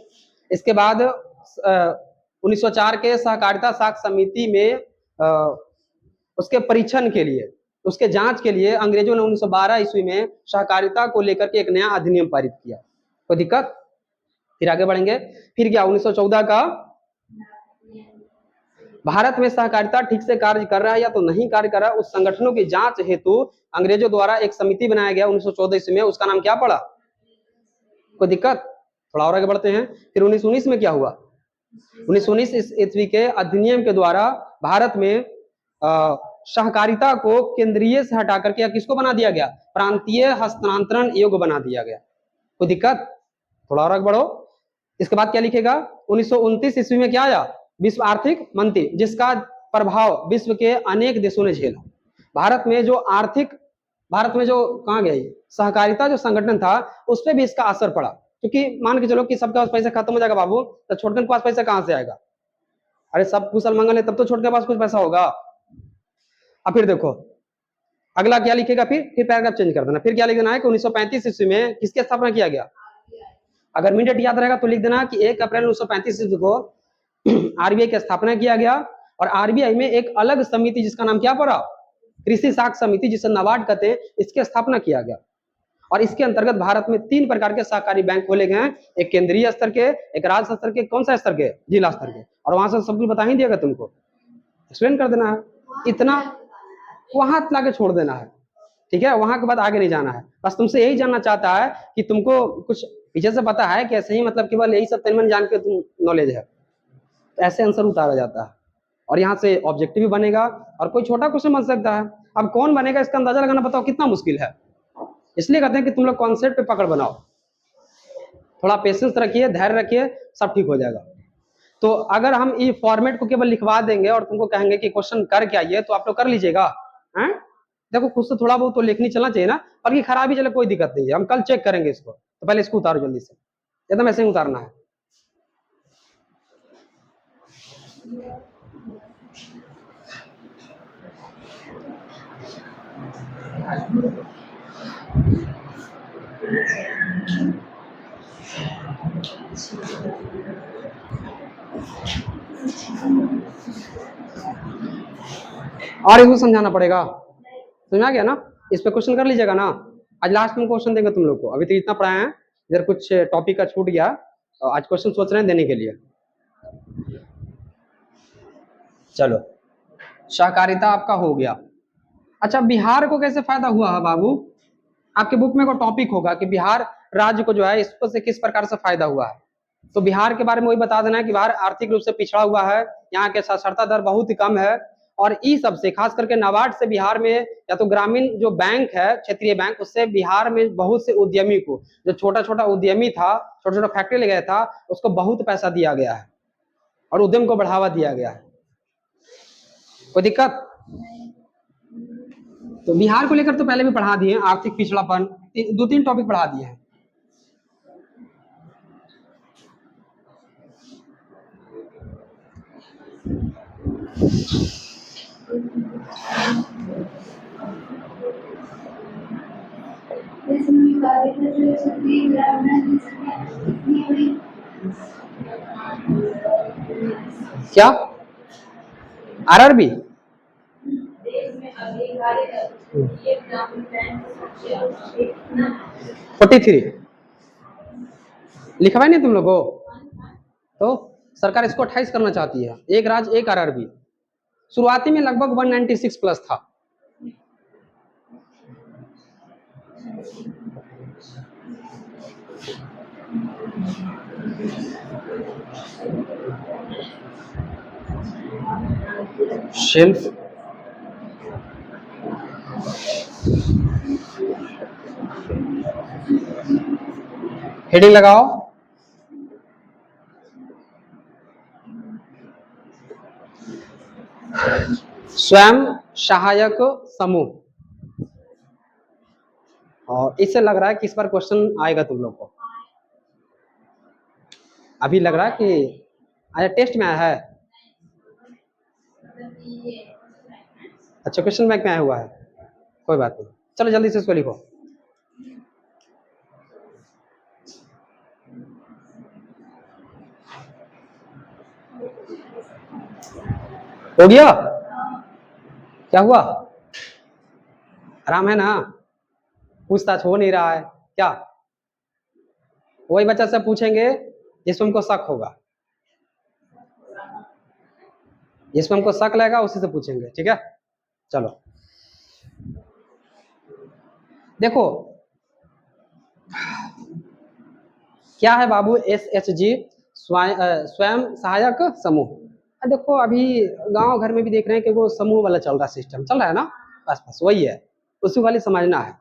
इसके बाद 1904 के सहकारिता साख समिति में उसके परीक्षण के लिए, उसके जांच के लिए अंग्रेजों ने 1912 ईस्वी में सहकारिता को लेकर के एक नया अधिनियम पारित किया। कोई दिक्कत? फिर आगे बढ़ेंगे। फिर क्या 1914 का भारत में सहकारिता ठीक से कार्य कर रहा है या तो नहीं कार्य कर रहा है, उस संगठनों की जांच हेतु अंग्रेजों द्वारा एक समिति बनाया गया 1914 ईस्वी में, उसका नाम क्या पड़ा? कोई दिक्कत? थोड़ा और आगे बढ़ते हैं। फिर 1919 में क्या हुआ? 1919 ईस्वी के अधिनियम के द्वारा भारत में सहकारिता को केंद्रीय से हटा करके किसको बना दिया गया? प्रांतीय हस्तांतरण योग्य बना दिया गया। कोई दिक्कत? थोड़ा और आगे बढ़ो। इसके बाद क्या लिखेगा? 1929 ईस्वी में क्या आया? विश्व आर्थिक मंदी, जिसका प्रभाव विश्व के अनेक देशों ने झेला। भारत में जो कहाँ गया सहकारिता जो संगठन था उस पर भी इसका असर पड़ा, क्योंकि मान के चलो कि सबके पास पैसा खत्म हो जाएगा बाबू, तो छोटकन के पास पैसा कहाँ से आएगा? अरे सब कुशल मंगल है तब तो छोटे के पास कुछ पैसा होगा। अब फिर देखो अगला क्या लिखेगा, फिर पैराग्राफ चेंज कर देना। फिर क्या लिख देना है कि 1935 ईस्वी में किसकी स्थापना किया गया। अगर मिनट याद रहेगा तो लिख देना कि 1 अप्रैल 1935 ईस्वी को आरबीआई की स्थापना किया गया। और आरबीआई में एक अलग समिति जिसका नाम क्या पड़ा, कृषि साख समिति, जिसे नाबार्ड कहते हैं, इसकी स्थापना किया गया। और इसके अंतर्गत भारत में 3 प्रकार के सहकारी बैंक खोले गए हैं, एक केंद्रीय स्तर के, एक राज्य स्तर के, कौन सा स्तर के, जिला स्तर के। और वहां से सब कुछ बता ही दिएगा तुमको, एक्सप्लेन कर देना है, इतना वहां लाके छोड़ देना है, ठीक है। वहां के बाद आगे नहीं जाना है, बस तुमसे यही जानना चाहता है कि तुमको कुछ पीछे से पता है कि ऐसे ही मतलब केवल यही सब तन जान के तुम नॉलेज है, तो ऐसे आंसर उतारा जाता है। और यहाँ से ऑब्जेक्टिव भी बनेगा और कोई छोटा क्वेश्चन बन सकता है। अब कौन बनेगा इसका अंदाजा लगाना बताओ कितना मुश्किल है। इसलिए कहते हैं कि तुम लोग कॉन्सेप्ट पे पकड़ बनाओ, थोड़ा पेशेंस रखिए, धैर्य रखिए, सब ठीक हो जाएगा। तो अगर हम ये फॉर्मेट को केवल लिखवा देंगे और तुमको कहेंगे कि क्वेश्चन कर क्या ये, तो आप लोग कर लीजिएगा हैं? देखो खुद से थोड़ा बहुत तो लिखनी चलना चाहिए ना, बाकी खराब ही चले कोई दिक्कत नहीं है, हम कल चेक करेंगे इसको। तो पहले इसको उतारो जल्दी से, एकदम ऐसे ही उतारना है। और इसको समझाना पड़ेगा, समझा गया ना। इस पे क्वेश्चन कर लीजिएगा ना। आज लास्ट में क्वेश्चन देंगे तुम लोग को, अभी तो इतना पढ़ाए हैं, इधर कुछ टॉपिक का छूट गया, आज क्वेश्चन सोच रहे हैं देने के लिए। चलो सहकारिता आपका हो गया। अच्छा बिहार को कैसे फायदा हुआ है बाबू, आपके बुक में को टॉपिक होगा कि बिहार राज्य को जो है इसको से किस प्रकार से फायदा हुआ है। तो बिहार के बारे में वही बता देना है कि बिहार आर्थिक रूप से पिछड़ा हुआ है, यहाँ के साक्षरता दर बहुत ही कम है। और ई सबसे खास करके नाबार्ड से बिहार में, या तो ग्रामीण जो बैंक है क्षेत्रीय बैंक, उससे बिहार में बहुत से उद्यमी को, जो छोटा छोटा उद्यमी था, छोटा छोटा फैक्ट्री लगाया था, उसको बहुत पैसा दिया गया है और उद्यम को बढ़ावा दिया गया है। कोई दिक्कत। तो बिहार को लेकर तो पहले भी पढ़ा दिए, आर्थिक पिछड़ापन, 2-3 टॉपिक पढ़ा दिए हैं। क्या आरआरबी 43 लिखवाए नहीं तुम लोग को, तो सरकार इसको 28 करना चाहती है, एक राज्य एक आरआरबी। शुरुआती में लगभग 196 प्लस था। शेल्फ हेडिंग लगाओ, स्वयं सहायक समूह। और इससे लग रहा है कि इस बार क्वेश्चन आएगा तुम लोग को, अभी लग रहा है कि आया टेस्ट में आया है। अच्छा क्वेश्चन बैंक में आया हुआ है, कोई बात नहीं, चलो जल्दी से इसको लिखो। हो गया, क्या हुआ, आराम है ना, पूछताछ हो नहीं रहा है क्या। वही बच्चा से पूछेंगे जिसमें हमको शक होगा, जिसमें हमको शक लगेगा उसी से पूछेंगे, ठीक है। चलो देखो क्या है बाबू, SHG स्वयं सहायक समूह। देखो अभी गांव घर में भी देख रहे हैं कि वो समूह वाला चल रहा सिस्टम चल रहा है ना, बस बस वही है, उसी वाली समझना है।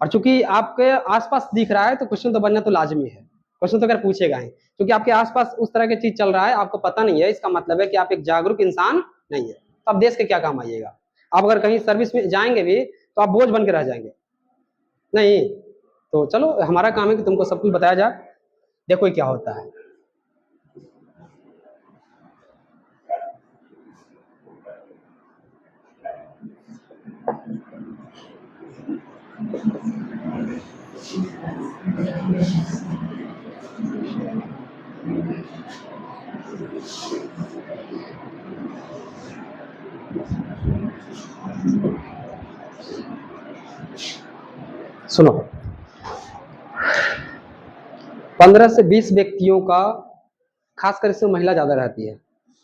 और चूंकि आपके आसपास दिख रहा है तो क्वेश्चन तो बनना तो लाजमी है, क्वेश्चन तो अगर पूछेगा ही, क्योंकि आपके आसपास उस तरह की चीज चल रहा है, आपको पता नहीं है, इसका मतलब है कि आप एक जागरूक इंसान नहीं है, तो आप देश के क्या काम आइएगा। आप अगर कहीं सर्विस में जाएंगे भी तो आप बोझ बन के रह जाएंगे नहीं। तो चलो हमारा काम है कि तुमको सब कुछ बताया जाए, देखो क्या होता है। सुनो, 15 से 20 व्यक्तियों का, खासकर इसमें महिला ज्यादा रहती है,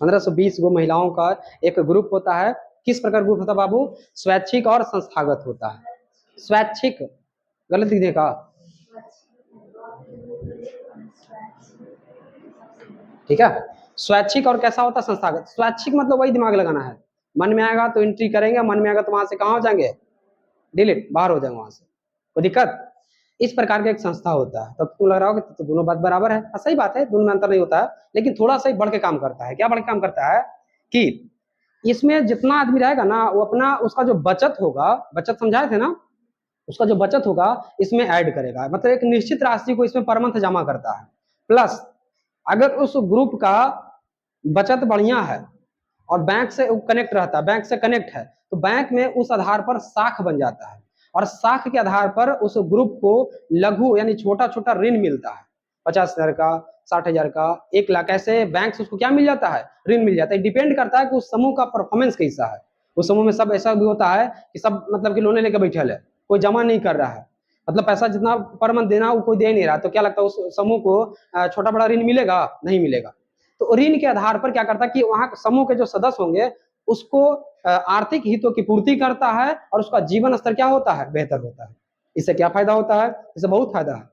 15 से 20 गो महिलाओं का एक ग्रुप होता है। किस प्रकार ग्रुप होता है बाबू? स्वैच्छिक और संस्थागत होता है। स्वैच्छिक गलत लिखने का, ठीक है। स्वैच्छिक और कैसा होता है? संस्थागत। स्वैच्छिक मतलब वही दिमाग लगाना है, मन में आएगा तो एंट्री करेंगे, मन में आएगा तो वहां से कहाँ हो जाएंगे? डिलीट, बाहर हो जाएंगे वहां से, कोई दिक्कत? इस प्रकार का एक संस्था होता है। तब तुम लग रहा हो कि तो दोनों बात बराबर है। सही बात है, दोनों में अंतर नहीं होता है, लेकिन थोड़ा सा ही बढ़ के काम करता है। क्या बढ़ के काम करता है? कि इसमें जितना आदमी रहेगा ना, वो अपना उसका जो बचत होगा, बचत समझाए थे ना, उसका जो बचत होगा इसमें ऐड करेगा। मतलब एक निश्चित राशि को इसमें पर मंथ जमा करता है। प्लस अगर उस ग्रुप का बचत बढ़िया है और बैंक से कनेक्ट रहता है, बैंक से कनेक्ट है, तो बैंक में उस आधार पर साख बन जाता है, और साख के आधार पर उस ग्रुप को लघु यानी छोटा छोटा ऋण मिलता है। 50,000 का, 60,000 का, 1 लाख, ऐसे बैंक से उसको क्या मिल जाता है? ऋण मिल जाता है। डिपेंड करता है कि उस समूह का परफॉर्मेंस कैसा है। उस समूह में सब ऐसा भी होता है कि सब मतलब कि लोने लेकर बैठल है, कोई जमा नहीं कर रहा है, मतलब पैसा जितना पर मंथ देना वो कोई दे नहीं रहा, तो क्या लगता है उस समूह को छोटा बड़ा ऋण मिलेगा? नहीं मिलेगा। तो ऋण के आधार पर क्या करता है कि वहां समूह के जो सदस्य होंगे उसको आर्थिक हितों की पूर्ति करता है, और उसका जीवन स्तर क्या होता है? बेहतर होता है। इससे क्या फायदा होता है? इससे बहुत फायदा है।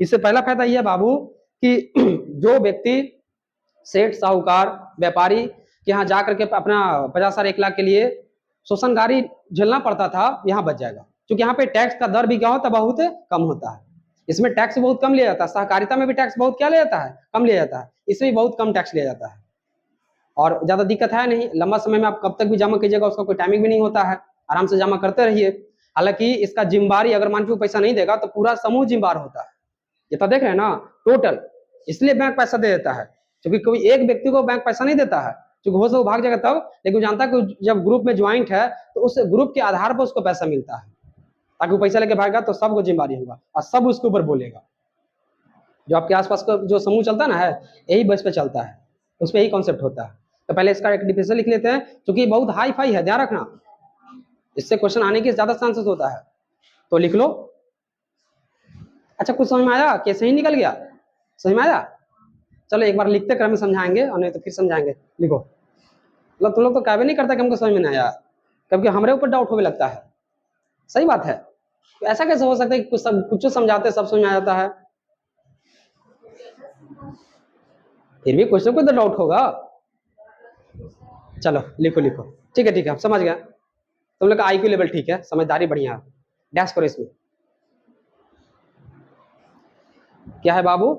इससे पहला फायदा यह है बाबू कि जो व्यक्ति सेठ, साहूकार, व्यापारी के यहाँ जाकर के अपना 50,000 1 लाख के लिए शोषणगारी झेलना पड़ता था, यहाँ बच जाएगा। क्योंकि यहाँ पे टैक्स का दर भी क्या होता है? बहुत कम होता है। इसमें टैक्स बहुत कम लिया जाता है। सहकारिता में भी टैक्स बहुत क्या लिया जाता है? कम लिया जाता है। इसमें भी बहुत कम टैक्स लिया जाता है, और ज्यादा दिक्कत है नहीं। लंबा समय में आप कब तक भी जमा कीजिएगा, उसका कोई टाइमिंग भी नहीं होता है, आराम से जमा करते रहिए। हालांकि इसका जिम्मेवारी, अगर मान के पैसा नहीं देगा तो पूरा समूह जिम्मेवार होता है। ये तो देख रहे हैं ना, टोटल। इसलिए बैंक पैसा दे देता है, क्योंकि कोई एक व्यक्ति को बैंक पैसा नहीं देता है, क्योंकि हो सकता भाग जाएगा तब, लेकिन जानता है कि जब ग्रुप में ज्वाइंट है तो उस ग्रुप के आधार पर उसको पैसा मिलता है, ताकि वो पैसा लेके भागेगा तो सबको जिम्मेवारी होगा और सब उसके ऊपर बोलेगा। जो आपके आसपास का जो समूह चलता है ना, है यही बस पे चलता है, उस पर यही कॉन्सेप्ट होता है। तो पहले इसका एक डिफिनेशन लिख लेते हैं, क्योंकि बहुत हाई फाई है, ध्यान रखना, इससे क्वेश्चन आने के ज्यादा चांसेस होता है। तो लिख लो। अच्छा, कुछ समझ में आया? कैसे ही निकल गया? समझ में आया? चलो एक बार लिखते क्रम में समझाएंगे, और नहीं तो फिर समझाएंगे। लिखो। मतलब तुम लोग तो कहवे नहीं करता कि हमको समझ में नहीं आया, क्योंकि हमारे ऊपर डाउट होने लगता है। सही बात है। तो ऐसा कैसे हो सकता है कि कुछ समझाते सब समझ में आ जाता है? फिर भी क्वेश्चन को तो डाउट होगा। चलो लिखो लिखो, ठीक है ठीक है, आप समझ गया। तुम लोग का आईक्यू लेवल ठीक है, समझदारी बढ़िया है। डैश करो इसमें। क्या है बाबू?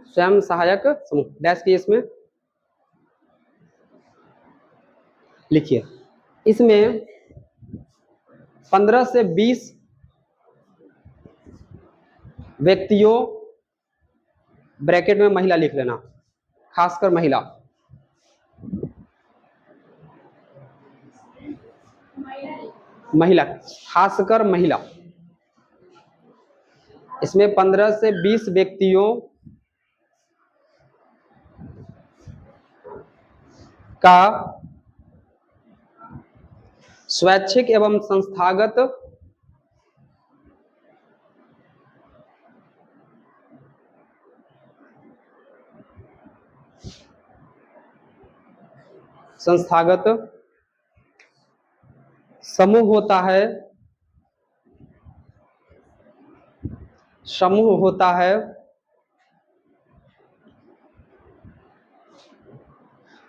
स्वयं सहायक समूह। डैश किए इसमें, लिखिए। इसमें 15 से 20 व्यक्तियों, ब्रैकेट में महिला लिख लेना, खासकर महिला। महिला, खासकर महिला। इसमें 15 से 20 व्यक्तियों का स्वैच्छिक एवं संस्थागत समूह होता है, समूह होता है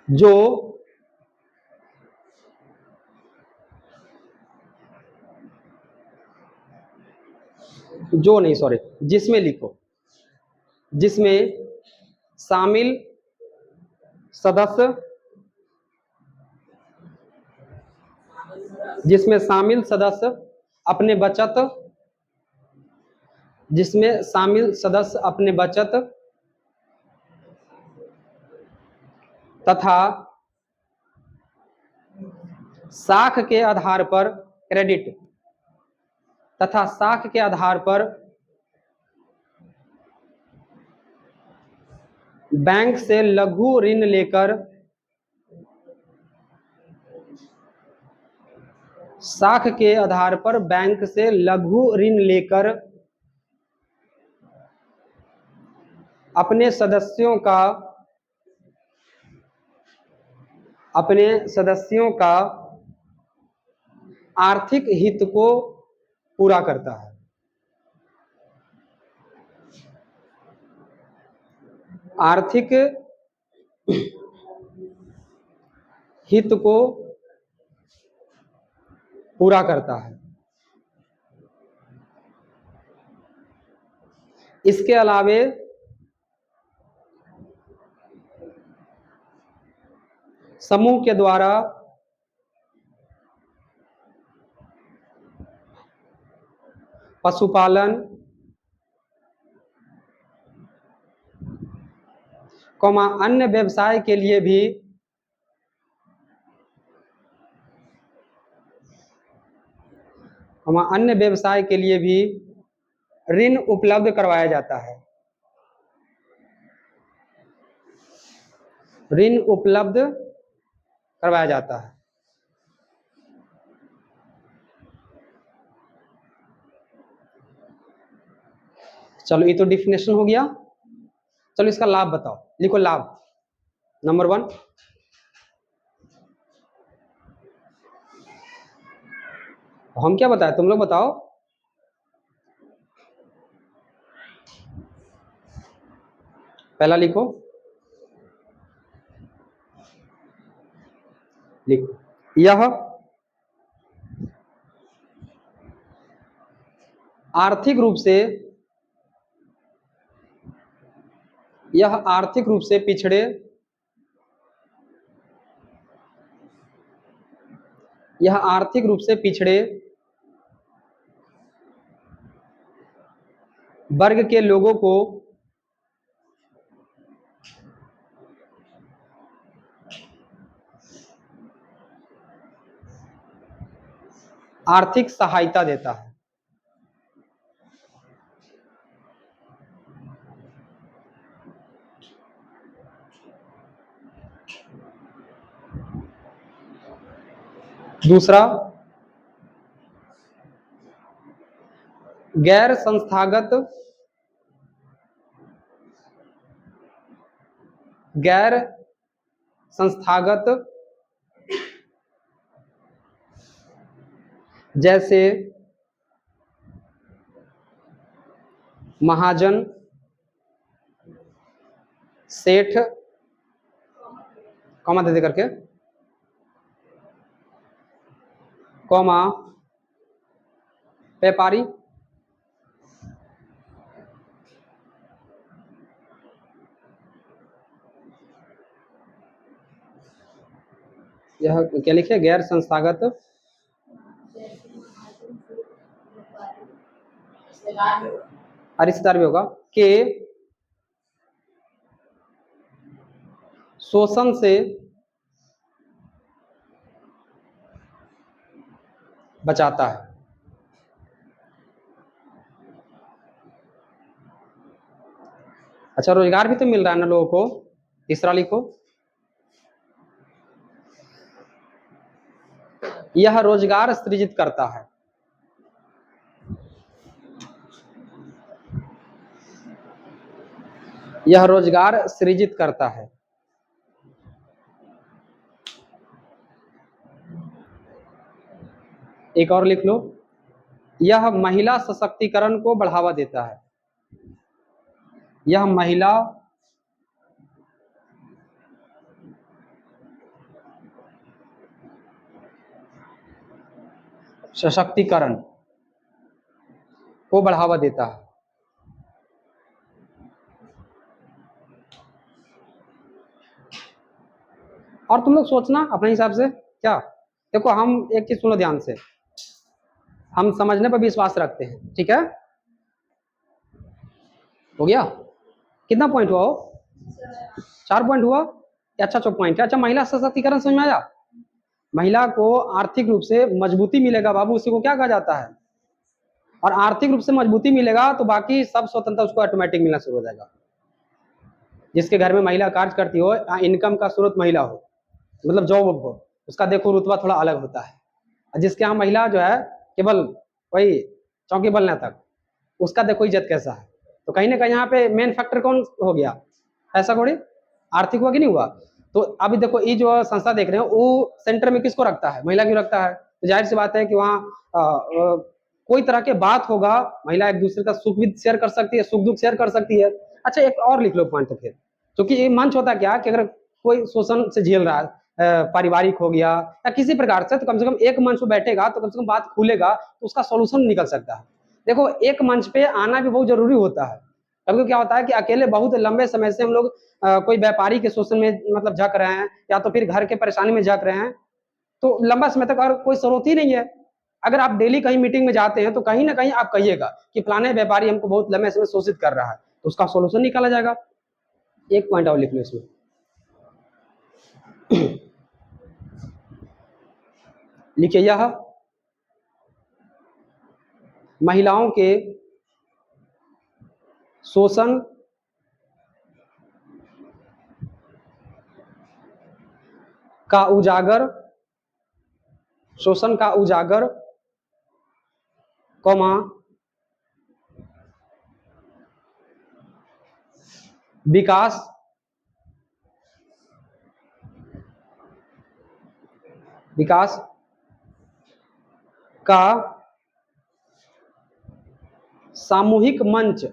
जो नहीं, सॉरी, जिसमें लिखो, जिसमें शामिल सदस्य, जिसमें शामिल सदस्य अपने बचत, जिसमें शामिल सदस्य अपने बचत तथा साख के आधार पर क्रेडिट तथा साख के आधार पर बैंक से लघु ऋण लेकर साख के आधार पर बैंक से लघु ऋण लेकर अपने सदस्यों का आर्थिक हित को पूरा करता है। आर्थिक हित को पूरा करता है। इसके अलावे समूह के द्वारा पशुपालन, अन्य व्यवसाय के लिए भी ऋण उपलब्ध करवाया जाता है। ऋण उपलब्ध करवाया जाता है। चलो ये तो डिफिनेशन हो गया। चलो इसका लाभ बताओ, लिखो लाभ। नंबर 1, हम क्या बताए, तुम लोग बताओ। पहला लिखो, यह आर्थिक रूप से पिछड़े वर्ग के लोगों को आर्थिक सहायता देता है। दूसरा, गैर संस्थागत जैसे महाजन, सेठ, कॉमा दे करके, व्यापारी, यह क्या लिखे, गैर संस्थागत रिश्तेदार भी होगा, के शोषण से बचाता है। अच्छा, रोजगार भी तो मिल रहा है ना लोगों को। तीसरा लिखो, यह रोजगार सृजित करता है। यह रोजगार सृजित करता है। एक और लिख लो, यह महिला सशक्तिकरण को बढ़ावा देता है। यह महिला सशक्तिकरण को बढ़ावा देता है। और तुम लोग सोचना अपने हिसाब से क्या। देखो, हम एक चीज सुनो ध्यान से, हम समझने पर विश्वास रखते हैं, ठीक है। हो गया, कितना पॉइंट हुआ हो? 4 पॉइंट हुआ। अच्छा पॉइंट है। अच्छा, महिला सशक्तिकरण समझ में आया। महिला को आर्थिक रूप से मजबूती मिलेगा बाबू, उसी को क्या कहा जाता है? और आर्थिक रूप से मजबूती मिलेगा तो बाकी सब स्वतंत्रता उसको ऑटोमेटिक मिलना शुरू हो जाएगा। जिसके घर में महिला कार्य करती हो, इनकम का स्रोत महिला हो, मतलब जॉब हो, उसका देखो रुतबा थोड़ा अलग होता है। और जिसके यहाँ महिला जो है केवल वही चौकी बलने तक, उसका देखो इज्जत कैसा है। तो कहीं ना कहीं यहाँ पे मेन फैक्टर कौन हो गया, ऐसा थोड़ी आर्थिक हुआ कि नहीं हुआ। तो अभी देखो ये जो संस्था देख रहे हो वो सेंटर में किसको रखता है, महिला क्यों रखता है। तो जाहिर सी बात है कि वहाँ कोई तरह के बात होगा, महिला एक दूसरे का सुख भी शेयर कर सकती है, सुख दुख शेयर कर सकती है। अच्छा एक और लिख लो पॉइंट, तो फिर क्योंकि ये मंच होता क्या कि अगर कोई शोषण से झेल रहा है, पारिवारिक हो गया या किसी प्रकार से, तो कम से कम एक मंच पे बैठेगा तो कम से कम बात खुलेगा तो उसका सॉल्यूशन निकल सकता है। देखो एक मंच पे आना भी बहुत जरूरी होता है। कभी क्या होता है कि अकेले बहुत लंबे समय से हम लोग कोई व्यापारी के शोषण में मतलब झक रहे हैं या तो फिर घर के परेशानी में झक रहे हैं, तो लंबा समय तक और कोई स्रोत ही नहीं है। अगर आप डेली कहीं मीटिंग में जाते हैं तो कहीं ना कहीं आप कहिएगा कि फलाने व्यापारी हमको बहुत लंबे समय शोषित कर रहा है, तो उसका सोल्यूशन निकाला जाएगा। एक पॉइंट और लिख लो इसमें। लिखिए यह महिलाओं के शोषण का उजागर, शोषण का उजागर कौमा विकास का सामूहिक मंच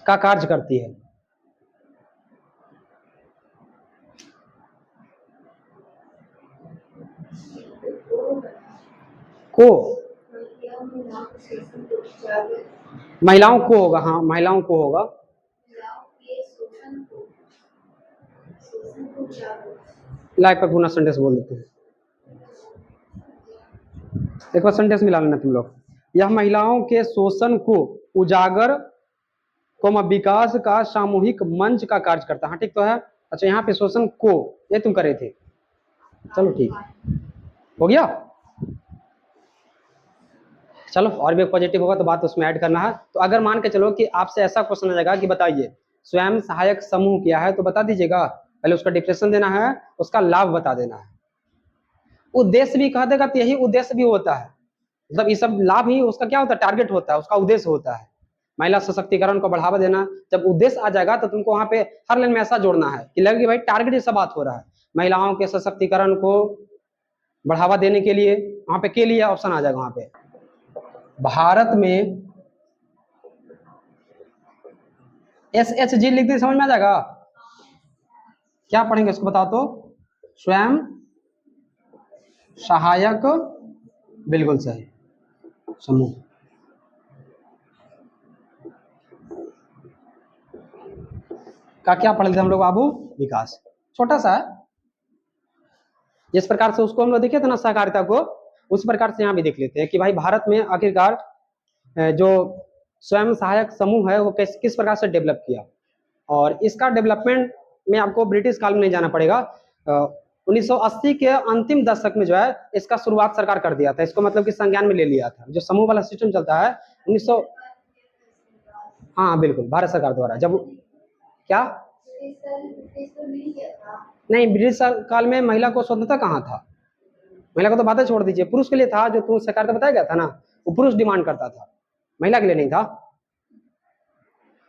का कार्य करती है। को महिलाओं को होगा, हाँ महिलाओं को होगा। लाइक पर पूर्ण सेंटेंस बोल देते हैं, एक बार सेंटेंस मिला लेना तुम लोग। यह महिलाओं के शोषण को उजागर विकास का सामूहिक मंच का कार्य करता है। हाँ ठीक तो है। अच्छा यहाँ पे शोषण को ये तुम करे थे, चलो ठीक हो गया। चलो और भी पॉजिटिव होगा तो बात उसमें ऐड करना है। तो अगर मान के चलो कि आपसे ऐसा क्वेश्चन आ जाएगा कि बताइए स्वयं सहायक समूह क्या है, तो बता दीजिएगा। पहले उसका डिफिनेशन देना है, उसका लाभ बता देना है, उद्देश्य भी कह देगा तो यही उद्देश्य भी होता है। मतलब ये सब लाभ ही उसका क्या होता है, टारगेट होता है, उसका उद्देश्य होता है महिला सशक्तिकरण को बढ़ावा देना। जब उद्देश्य आ जाएगा तो तुमको वहां पे हर लाइन में ऐसा जोड़ना है कि लगे कि भाई टारगेट जैसा बात हो रहा है, महिलाओं के सशक्तिकरण को बढ़ावा देने के लिए, वहां पे के लिए ऑप्शन आ जाएगा। वहां पे भारत में SHG लिख दी, समझ में आ जाएगा। क्या पढ़ेंगे इसको बताओ तो, स्वयं सहायक, बिल्कुल सही, समूह। का क्या पढ़ लेते हम लोग बाबू, विकास, छोटा सा है। जिस प्रकार से उसको हम लोग देखे थे ना सहकारिता को, उस प्रकार से यहाँ भी देख लेते हैं कि भाई भारत में आखिरकार जो स्वयं सहायक समूह है वो किस प्रकार से डेवलप किया। और इसका डेवलपमेंट में आपको ब्रिटिश काल में नहीं जाना पड़ेगा। 1980 के अंतिम दशक में जो है इसका शुरुआत सरकार कर दिया था, इसको मतलब कि संज्ञान में ले लिया था। जो समूह वाला सिस्टम चलता है 1900, हाँ बिल्कुल भारत सरकार द्वारा। जब क्या नहीं, ब्रिटिश काल में महिला को स्वतंत्रता कहाँ था, महिला को तो बातें छोड़ दीजिए, पुरुष के लिए था। जो तुम सरकार का बताया गया था ना, वो पुरुष डिमांड करता था, महिला के लिए नहीं था।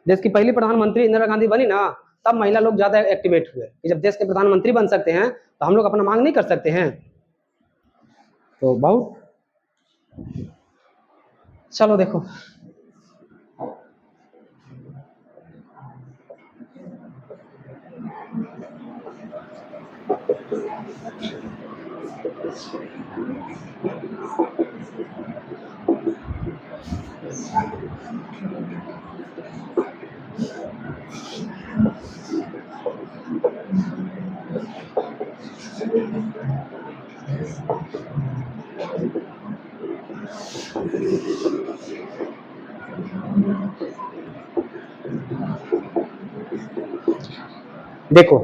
देश की पहली प्रधानमंत्री इंदिरा गांधी बनी ना, तब महिला लोग ज्यादा एक्टिवेट हुए कि जब देश के प्रधानमंत्री बन सकते हैं तो हम लोग अपना मांग नहीं कर सकते हैं। तो बहुत चलो देखो, देखो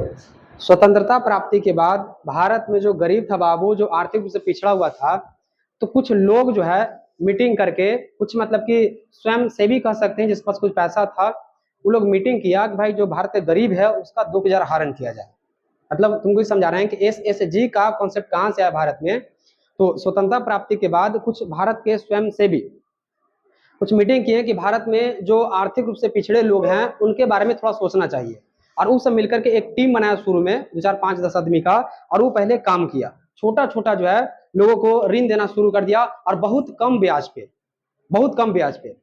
स्वतंत्रता प्राप्ति के बाद भारत में जो गरीब था बाबू, जो आर्थिक रूप से पिछड़ा हुआ था, तो कुछ लोग जो है मीटिंग करके, कुछ मतलब कि स्वयं सेवी कह सकते हैं, जिसके पास कुछ पैसा था, वो लोग मीटिंग किया कि भाई जो भारत के गरीब है उसका 2000 हरण किया जाए। मतलब तुमको समझा रहे हैं कि SSG का कॉन्सेप्ट कहाँ से आया भारत में। तो स्वतंत्रता प्राप्ति के बाद कुछ भारत के स्वयं सेवी कुछ मीटिंग किए कि भारत में जो आर्थिक रूप से पिछड़े लोग हैं उनके बारे में थोड़ा सोचना चाहिए, और वो सब मिलकर के एक टीम बनाया शुरू में 2 4 5 10 आदमी का, और वो पहले काम किया, छोटा छोटा जो है लोगों को ऋण देना शुरू कर दिया, और बहुत कम ब्याज पे, बहुत कम ब्याज पे।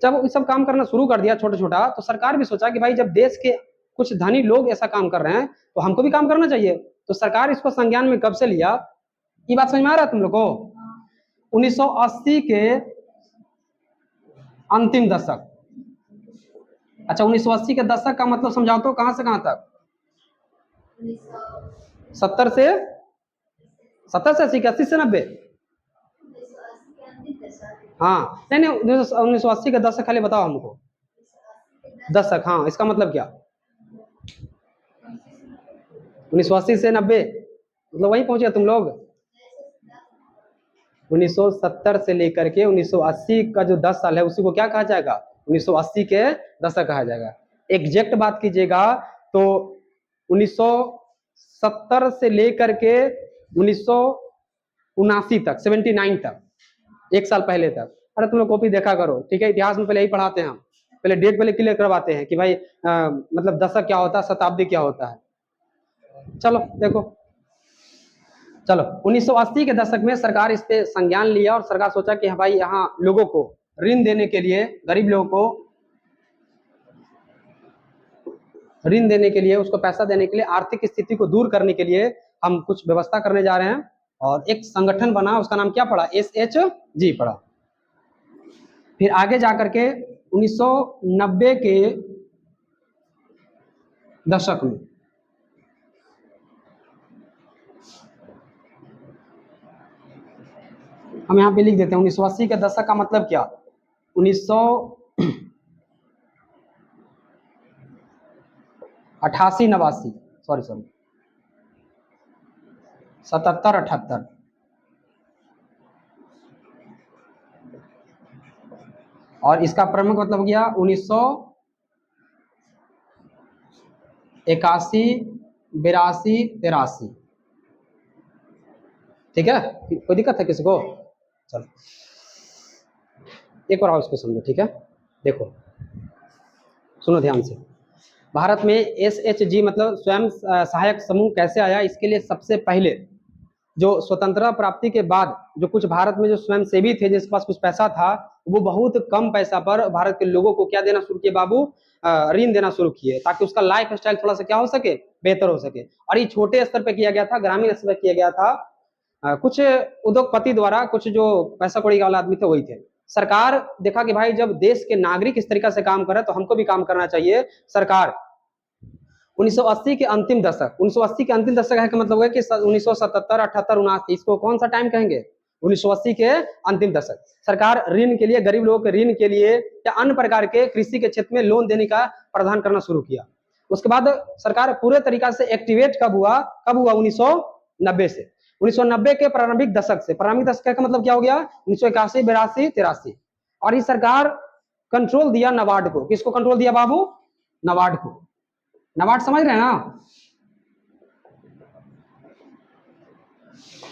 जब वो सब काम करना शुरू कर दिया छोटा छोटा, तो सरकार भी सोचा कि भाई जब देश के कुछ धनी लोग ऐसा काम कर रहे हैं तो हमको भी काम करना चाहिए। तो सरकार इसको संज्ञान में कब से लिया, ये बात समझ में आ रहा है तुम लोग को? 1980 के अंतिम दशक। अच्छा, 1980 के दशक का मतलब समझाओ तो, कहां से कहां तक? 70 से 80 के 80 से 90? हाँ, नहीं नहीं, 1980 का दशक खाली बताओ हमको, दशक। हाँ, इसका मतलब क्या? 1980 से 90 मतलब वहीं पहुंचे तुम लोग। 1970 से लेकर के 1980 का जो 10 साल है उसी को क्या कहा जाएगा? 1980 के दशक कहा जाएगा। एग्जैक्ट बात कीजिएगा तो 1970 से लेकर के 1979 तक, 79 तक, एक साल पहले तक। अरे तुम लोग कॉपी देखा करो, ठीक है? इतिहास में पहले यही पढ़ाते हैं हम, पहले डेट पहले क्लियर करवाते हैं कि भाई मतलब दशक क्या होता है, शताब्दी क्या होता है। चलो देखो, चलो 1980 के दशक में सरकार इस पे संज्ञान लिया, और सरकार सोचा कि हाँ भाई यहाँ लोगों को ऋण देने के लिए, गरीब लोगों को ऋण देने के लिए, उसको पैसा देने के लिए, आर्थिक स्थिति को दूर करने के लिए हम कुछ व्यवस्था करने जा रहे हैं। और एक संगठन बना, उसका नाम क्या पड़ा? SHG पड़ा। फिर आगे जाकर के 1990 के दशक में हम यहाँ पे लिख देते हैं 1980 के दशक का मतलब क्या? 1988 89, सॉरी 77 78, और इसका प्रमुख मतलब गया 1981 82 83। ठीक है, कोई दिक्कत है किसी को? चलो एक बार और इसको समझो, ठीक है? देखो सुनो ध्यान से। भारत में SHG मतलब स्वयं सहायक समूह कैसे आया? इसके लिए सबसे पहले जो स्वतंत्रता प्राप्ति के बाद जो कुछ भारत में जो स्वयं सेवी थे, जिसके पास कुछ पैसा था, वो बहुत कम पैसा पर भारत के लोगों को क्या देना शुरू किए बाबू? ऋण देना शुरू किए, ताकि उसका लाइफ स्टाइल थोड़ा सा क्या हो सके, बेहतर हो सके। और ये छोटे स्तर पर किया गया था, ग्रामीण स्तर पर किया गया था। कुछ उद्योगपति द्वारा, कुछ जो पैसा कौड़ी वाला आदमी थे वही थे। सरकार देखा कि भाई जब देश के नागरिक इस तरीका से काम कर रहे हैं तो हमको भी काम करना चाहिए। सरकार 1980 के अंतिम दशक, 1980 के अंतिम दशक है का मतलब है कि 1977 78 79, इसको कौन सा टाइम कहेंगे? 1980 के अंतिम दशक। सरकार ऋण के लिए, गरीब लोगों के ऋण के लिए या अन्य प्रकार के कृषि के क्षेत्र में लोन देने का प्रावधान करना शुरू किया। उसके बाद सरकार पूरे तरीका से एक्टिवेट कब हुआ? 1990 से, 1990 के प्रारंभिक दशक से। प्रारंभिक दशक का मतलब क्या हो गया? 1981 82 83। और ये सरकार कंट्रोल दिया नाबार्ड को। किसको कंट्रोल दिया बाबू? नाबार्ड को। नाबार्ड समझ रहे हैं ना?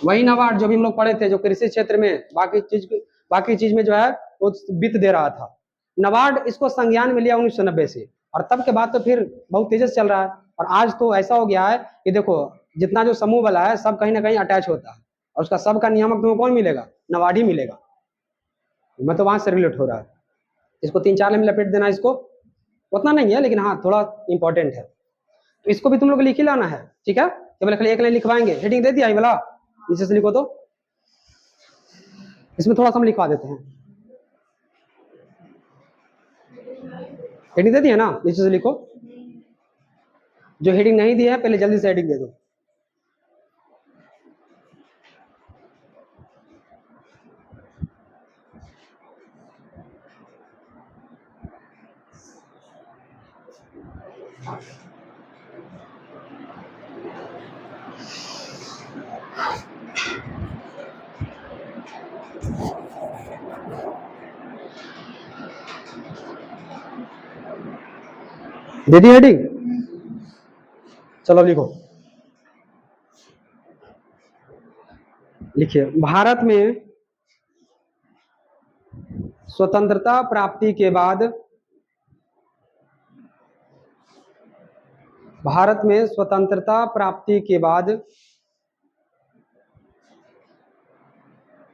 वही नाबार्ड जो भी हम लोग पढ़े थे, जो कृषि क्षेत्र में बाकी चीज में जो है वो वित्त दे रहा था। नाबार्ड इसको संज्ञान में लिया 1990 से, और तब के बाद तो फिर बहुत तेजी से चल रहा है। और आज तो ऐसा हो गया है कि देखो जितना जो समूह वाला है सब कहीं ना कहीं अटैच होता है, और उसका सबका नियामक तुम्हें कौन मिलेगा? नाबार्ड ही मिलेगा। मैं तो वहां से रिलेट हो रहा है। इसको 3 4 में लपेट देना, इसको उतना नहीं है लेकिन हाँ थोड़ा इंपॉर्टेंट है। तो इसको भी तुम लोग लिख ही लाना है, ठीक है? केवल खाली एक लाइन लिखवाएंगे। हेडिंग दे दिया वाला, नीचे से लिखो। तो इसमें थोड़ा सा हम लिखवा देते हैं। हेडिंग दे दिया ना, नीचे से लिखो। जो हेडिंग नहीं दिया है पहले जल्दी से हेडिंग दे दो। दे दी हेडिंग? चलो लिखो, लिखिए, भारत में स्वतंत्रता प्राप्ति के बाद, भारत में स्वतंत्रता प्राप्ति के बाद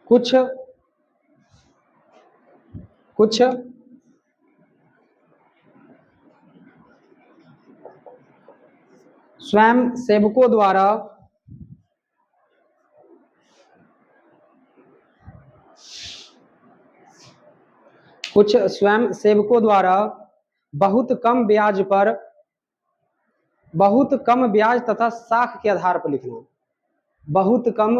कुछ स्वयं सेवकों द्वारा बहुत कम ब्याज तथा साख के आधार पर लिखना, बहुत कम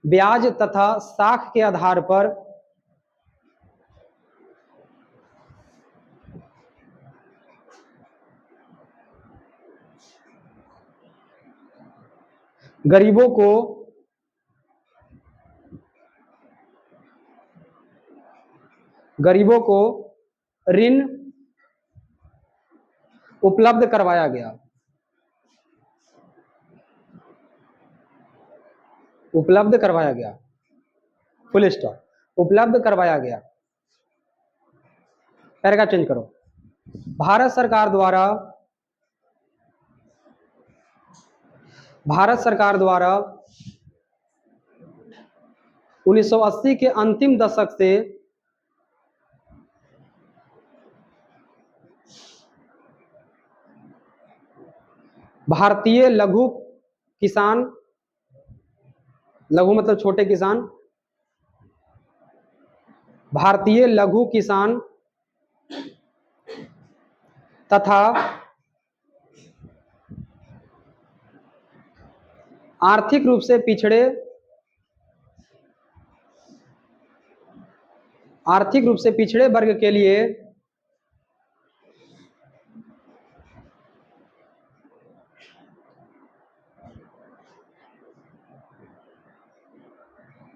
ब्याज तथा साख के आधार पर गरीबों को ऋण उपलब्ध करवाया गया, फुल स्टॉप, उपलब्ध करवाया गया। पैराग्राफ चेंज करो। भारत सरकार द्वारा 1980 के अंतिम दशक से भारतीय लघु किसान, लघु मतलब छोटे किसान, भारतीय लघु किसान तथा आर्थिक रूप से पिछड़े वर्ग के लिए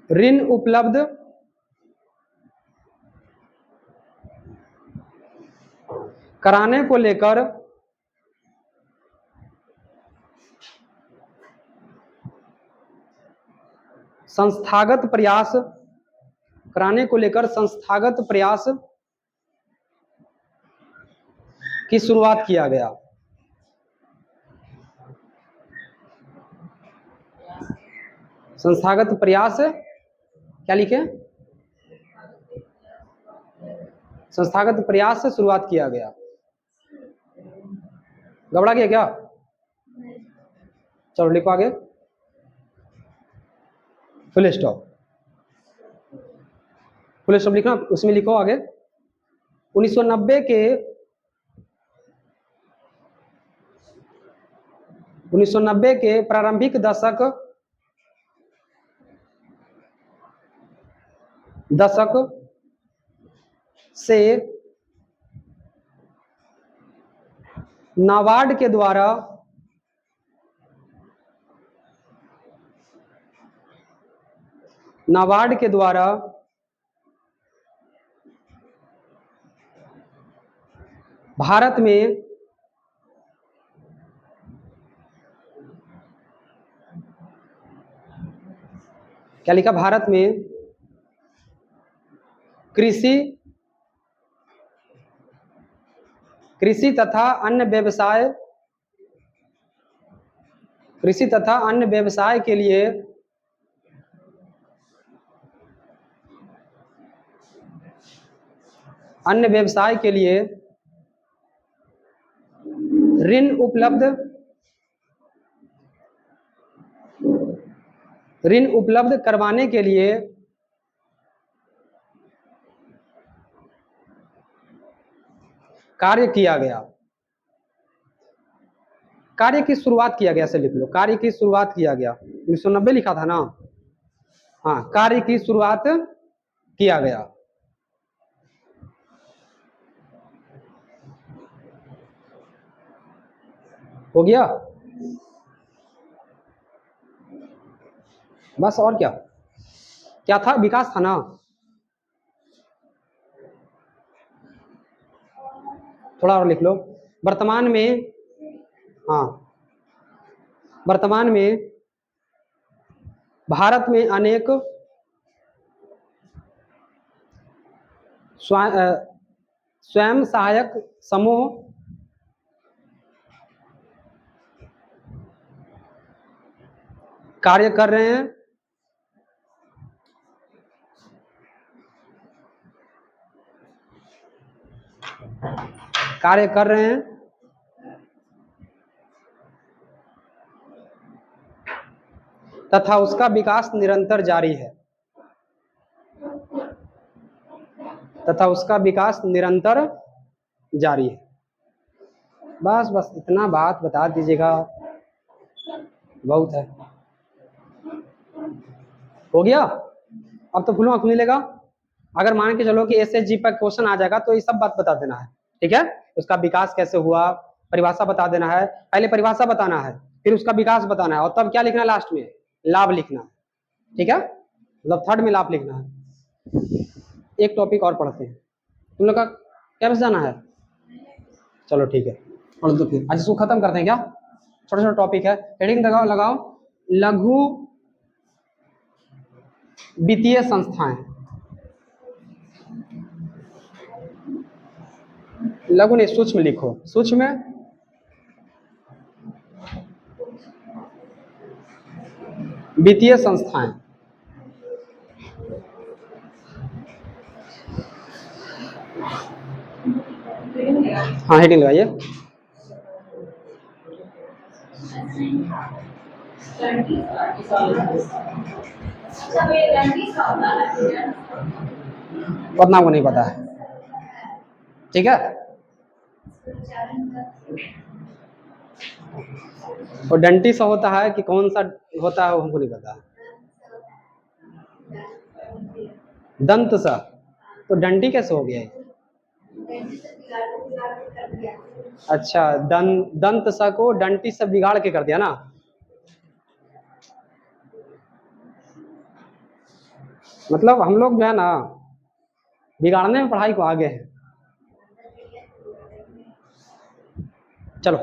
ऋण उपलब्ध कराने को लेकर संस्थागत प्रयास की शुरुआत किया गया। संस्थागत प्रयास, क्या लिखे? संस्थागत प्रयास से शुरुआत किया गया। घबरा गया क्या? चलो लिखो आगे, फुल स्टॉप लिखना, उसमें लिखो आगे 1990 के प्रारंभिक दशक से नाबार्ड के द्वारा भारत में क्या लिखा? भारत में कृषि तथा अन्य व्यवसाय के लिए ऋण उपलब्ध करवाने के लिए कार्य किया गया। कार्य की शुरुआत किया गया, ऐसे लिख लो, कार्य की शुरुआत किया गया। 1990 लिखा था ना? हाँ, कार्य की शुरुआत किया गया। हो गया? बस, और क्या था? विकास था ना? थोड़ा और लिख लो, वर्तमान में, हाँ, वर्तमान में भारत में अनेक स्वयं सहायक समूह कार्य कर रहे हैं तथा उसका विकास निरंतर जारी है, तथा उसका विकास निरंतर जारी है। बस बस इतना बात बता दीजिएगा, बहुत है। हो गया? अब तो फुल मार्क्स मिलेगा। अगर मान के चलो कि एसएसजी पर क्वेश्चन आ जाएगा तो ये सब बात बता देना है, ठीक है। उसका विकास कैसे हुआ, परिभाषा बता देना है, पहले परिभाषा बताना है, फिर उसका विकास बताना है, और तब क्या लिखना है लास्ट में, लाभ लिखना है, ठीक है। मतलब थर्ड में लाभ लिखना है। एक टॉपिक और पढ़ते हैं। तुम लोग का क्या बस जाना है? चलो ठीक है, पढ़ दो फिर। आज इसको खत्म करते हैं क्या? छोटा छोटा टॉपिक है, हेडिंग लगाओ लगाओ, लघु वित्तीय संस्थाएं। लघु नहीं, सूक्ष्म लिखो, सूक्ष्म वित्तीय संस्थाएं। हाँ, हेडिंग लगाइए। उतना को नहीं पता है, ठीक है। और डंटी सा होता है कि कौन सा होता है वो हमको नहीं पता। दंत सा, तो डंटी कैसे हो गया है? अच्छा, दंत सा को डंटी से बिगाड़ के कर दिया ना। मतलब हम लोग जो है ना, बिगाड़ने में पढ़ाई को आगे हैं। चलो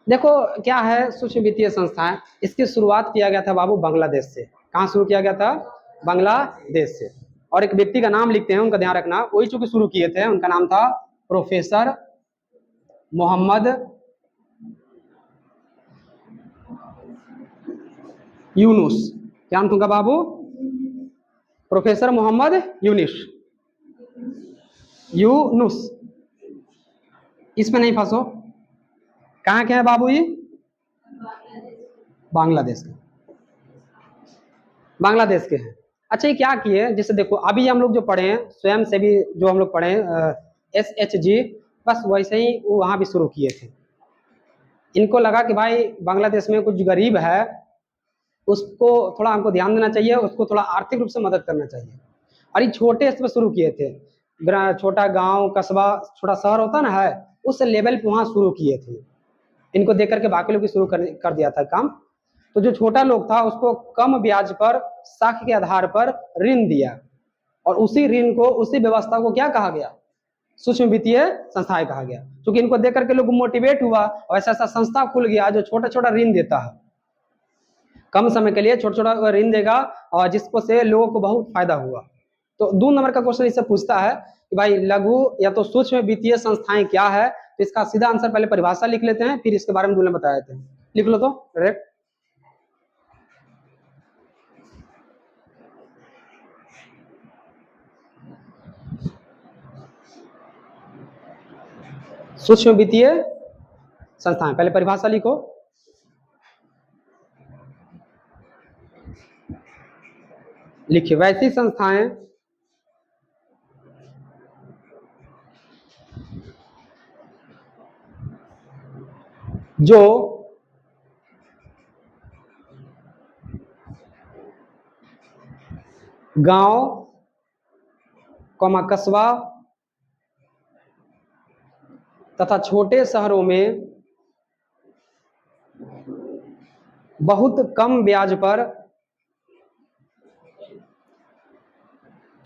देखो क्या है सूक्ष्म वित्तीय संस्थाएं। इसकी शुरुआत किया गया था बाबू बांग्लादेश से। कहाँ शुरू किया गया था? बांग्लादेश से। और एक व्यक्ति का नाम लिखते हैं, उनका ध्यान रखना, वही चूंकि शुरू किए थे, उनका नाम था प्रोफेसर मोहम्मद यूनुस। क्या नाम तुमका बाबू? प्रोफेसर मोहम्मद यूनुस। इसमें नहीं फंसो। कहाँ के हैं बाबू ये? बांग्लादेश के, बांग्लादेश के हैं। अच्छा, ये क्या किए, जैसे देखो अभी हम लोग जो पढ़े हैं स्वयं से भी, जो हम लोग पढ़े SHG, बस वैसे ही वो वहां भी शुरू किए थे। इनको लगा कि भाई बांग्लादेश में कुछ गरीब है, उसको थोड़ा हमको ध्यान देना चाहिए, उसको थोड़ा आर्थिक रूप से मदद करना चाहिए। और ये छोटे स्तर पर शुरू किए थे, छोटा गांव कस्बा छोटा शहर होता ना है, उस लेवल पे वहां शुरू किए थे। इनको देख करके बाकी लोग भी शुरू कर दिया था काम। तो जो छोटा लोग था उसको कम ब्याज पर साख के आधार पर ऋण दिया, और उसी ऋण को, उसी व्यवस्था को क्या कहा गया? सूक्ष्म वित्तीय संस्थाएं कहा गया। क्योंकि इनको देख करके लोग मोटिवेट हुआ और ऐसा ऐसा संस्था खुल गया जो छोटा छोटा ऋण देता है, कम समय के लिए छोटा छोटा ऋण देगा, और जिसको से लोगों को बहुत फायदा हुआ। तो 2 नंबर का क्वेश्चन इससे पूछता है कि भाई लघु या तो सूक्ष्म वित्तीय संस्थाएं क्या है। तो इसका सीधा आंसर पहले परिभाषा लिख लेते हैं, फिर इसके बारे में दूल्हे बता देते हैं। लिख लो तो डायरेक्ट। सूक्ष्म वित्तीय संस्थाएं, पहले परिभाषा लिखो। लिखिए, वैसी संस्थाएं जो गांव कस्बा तथा छोटे शहरों में बहुत कम ब्याज पर,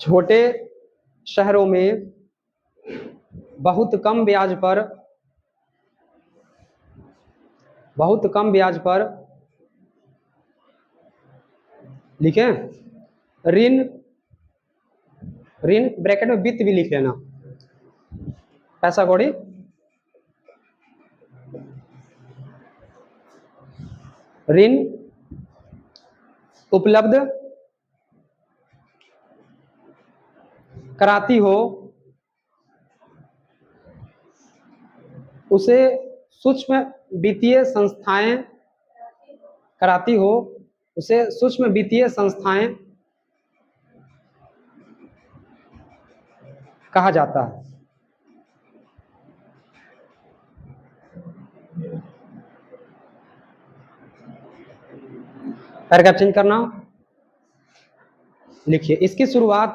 छोटे शहरों में बहुत कम ब्याज पर बहुत कम ब्याज पर लिखें ऋण, ऋण ब्रैकेट में वित्त भी लिख लेना, पैसा कौड़ी ऋण उपलब्ध कराती हो उसे सूक्ष्म वित्तीय संस्थाएं कराती हो उसे सूक्ष्म वित्तीय संस्थाएं कहा जाता है। पैराग्राफ चेंज करना, लिखिए इसकी शुरुआत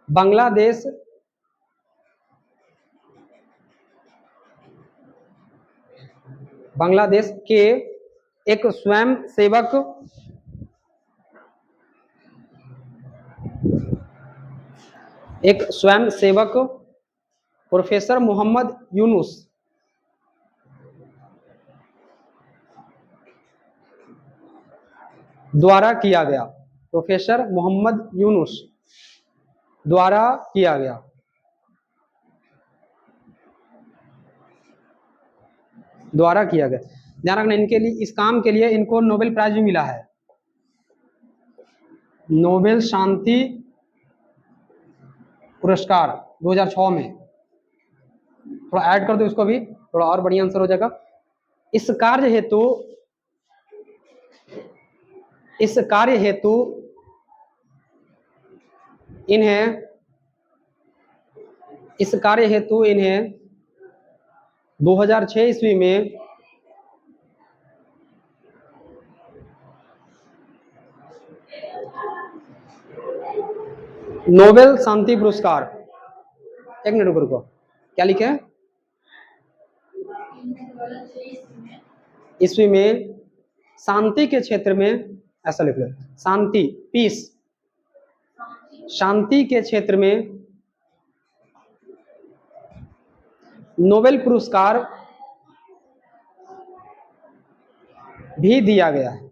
बांग्लादेश के एक स्वयं सेवक प्रोफेसर मोहम्मद यूनुस द्वारा किया गया, प्रोफेसर मोहम्मद यूनुस द्वारा किया गया। ध्यान रखना, इनके लिए इस काम के लिए इनको नोबेल प्राइज भी मिला है, नोबेल शांति पुरस्कार 2006 में। थोड़ा ऐड कर दो इसको भी, थोड़ा और बढ़िया आंसर हो जाएगा। इस कार्य हेतु इन्हें 2006 ईस्वी में नोबेल शांति पुरस्कार, एक मिनट रुको, क्या लिखे हैं ईस्वी में शांति के क्षेत्र में, ऐसा लिख लो शांति, पीस, शांति के क्षेत्र में नोबेल पुरस्कार भी दिया गया है।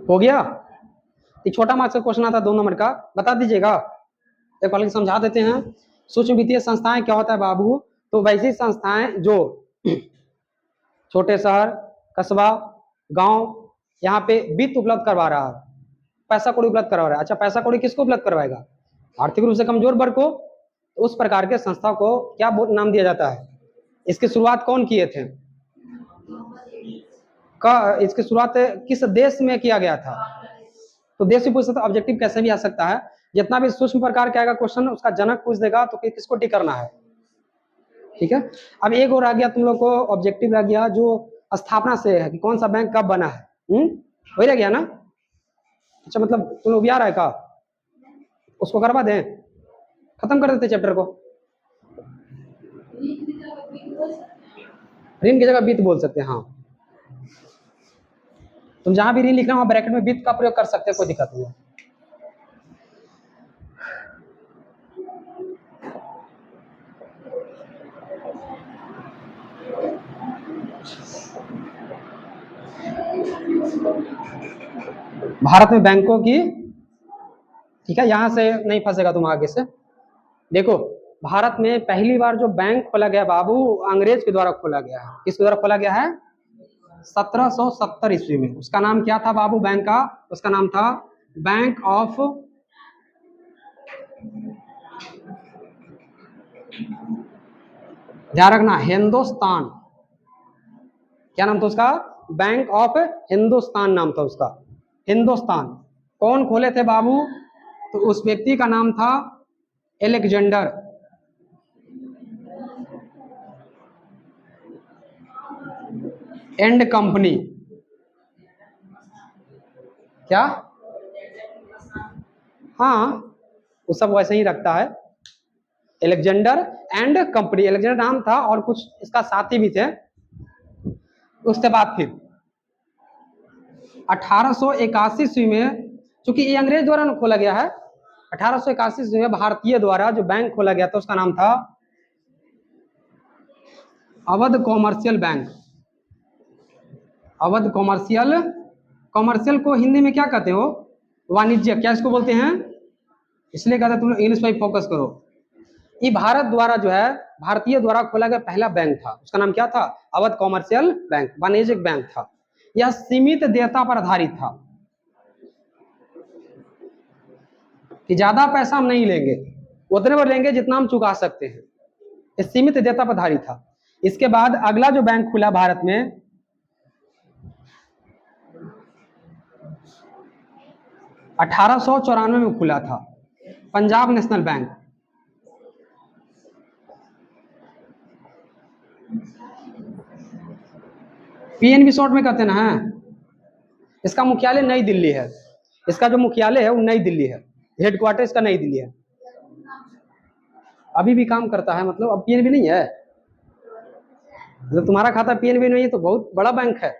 हो गया। एक छोटा मार्क्स का क्वेश्चन आता 2 नंबर का, बता दीजिएगा, एक बार समझा देते हैं। सूक्ष्म वित्तीय संस्थाएं क्या होता है बाबू? तो वैसी संस्थाएं जो छोटे शहर, कस्बा, गांव, यहाँ पे वित्त उपलब्ध करवा रहा है, पैसा कौड़ी उपलब्ध करवा रहा है। अच्छा, पैसा कौड़ी किसको उपलब्ध करवाएगा? आर्थिक रूप से कमजोर वर्ग को। तो उस प्रकार के संस्था को क्या नाम दिया जाता है? इसकी शुरुआत कौन किए थे? इसकी शुरुआत किस देश में किया गया था? तो देश भी पूछ सकता, ऑब्जेक्टिव कैसे भी आ सकता है। जितना भी सूक्ष्म प्रकार का आएगा क्वेश्चन, उसका जनक पूछ देगा तो किसको टिक करना है, ठीक है। अब एक और आ गया तुम लोग को, ऑब्जेक्टिव रह गया जो स्थापना से है कि कौन सा बैंक कब बना है, वही रह गया ना। अच्छा, मतलब तुम लोग याद आएगा, उसको करवा दें, खत्म कर देते चैप्टर को। ऋण की जगह वित्त बोल सकते हैं, हाँ। तुम जहां भी ऋण लिखना वहां ब्रैकेट में वित्त का प्रयोग कर सकते हैं, कोई दिक्कत नहीं है। भारत में बैंकों की, ठीक है, यहां से नहीं फंसेगा तुम आगे से। देखो, भारत में पहली बार जो बैंक खोला गया बाबू, अंग्रेज के द्वारा खोला गया है। किसके द्वारा खोला गया है? 1770 ईस्वी में। उसका नाम क्या था बाबू बैंक का? उसका नाम था बैंक ऑफ, ध्यान रखना, हिंदुस्तान। क्या नाम था उसका? बैंक ऑफ हिंदुस्तान नाम था उसका, हिंदुस्तान। कौन खोले थे बाबू? तो उस व्यक्ति का नाम था एलेक्जेंडर एंड कंपनी। क्या? हाँ, वो सब वैसे ही रखता है। एलेक्जेंडर एंड कंपनी, एलेक्जेंडर नाम था और कुछ इसका साथी भी थे। उसके बाद फिर 1881 ईस्वी में, चूंकि ये अंग्रेज द्वारा खोला गया है, 1881 ईस्वी में भारतीय द्वारा जो बैंक खोला गया था उसका नाम था Awadh commercial bank. Awadh commercial, commercial को हिंदी में क्या कहते हो? वाणिज्य। क्या इसको बोलते हैं? इसलिए कहते हैं तुम लोग इंग्लिश पर फोकस करो। ये भारत द्वारा जो है, भारतीय द्वारा खोला गया पहला बैंक था। उसका नाम क्या था? अवध कॉमर्शियल बैंक, वाणिज्यिक बैंक था। यह सीमित देयता पर आधारित था कि ज्यादा पैसा हम नहीं लेंगे, उतने पर लेंगे जितना हम चुका सकते हैं। ये सीमित देयता पर आधारित था। इसके बाद अगला जो बैंक खुला भारत में, 1894 में खुला था, Punjab national bank. PNB short में कहते हैं ना। इसका मुख्यालय नई दिल्ली है। इसका जो मुख्यालय है वो नई दिल्ली है, हेडक्वार्टर इसका नई दिल्ली है। अभी भी काम करता है, मतलब अब पीएनबी नहीं है। जब तुम्हारा खाता पीएनबी नहीं है तो बहुत बड़ा बैंक है।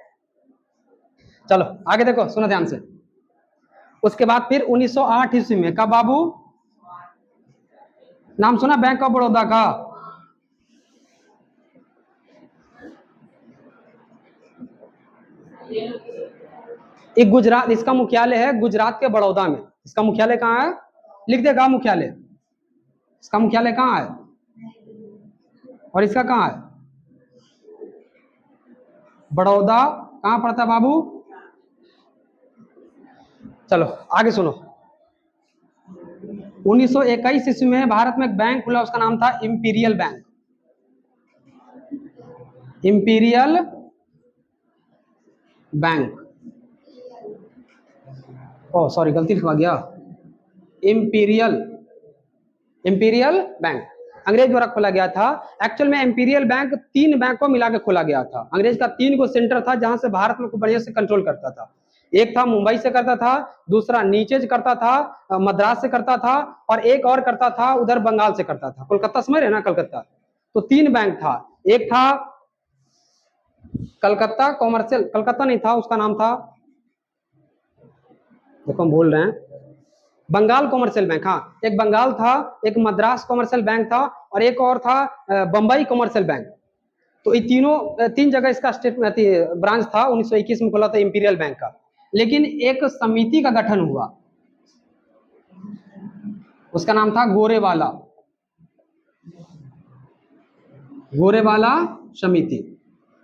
चलो आगे देखो, सुनो ध्यान से। उसके बाद फिर 1908 ईस्वी में, कब बाबू? नाम सुना बैंक ऑफ बड़ौदा का? एक गुजरात, इसका मुख्यालय है गुजरात के बड़ौदा में। इसका मुख्यालय कहाँ है? लिख देगा मुख्यालय। इसका मुख्यालय कहाँ है और इसका कहाँ है? बड़ौदा। कहाँ पड़ता है बाबू? चलो आगे सुनो। 1921 ईस्वी में भारत में एक बैंक खुला, उसका नाम था इंपीरियल बैंक। इंपीरियल बैंक, ओ सॉरी गलती लिखवा गया। इंपीरियल, इंपीरियल बैंक अंग्रेज द्वारा खोला गया था। एक्चुअल में इंपीरियल बैंक 3 बैंक को मिला के खोला गया था। अंग्रेज का 3 को सेंटर था जहां से भारत में खूब बढ़िया से कंट्रोल करता था। एक था मुंबई से करता था, दूसरा नीचे करता था मद्रास से करता था, और एक और करता था उधर बंगाल से करता था। कोलकाता समझ रहे ना, कलकत्ता। तो 3 बैंक था। एक था कलकत्ता कॉमर्शियल, कलकत्ता नहीं था, उसका नाम था, देखो हम भूल रहे हैं, बंगाल कॉमर्शियल बैंक। हाँ, एक बंगाल था, एक मद्रास कॉमर्शियल बैंक था, और एक और था बंबई कॉमर्शियल बैंक। तो ये तीनों 3 जगह इसका स्टेट ब्रांच था। 1921 में खोला था इंपीरियल बैंक का। लेकिन एक समिति का गठन हुआ, उसका नाम था गोरेवाला, गोरेवाला समिति।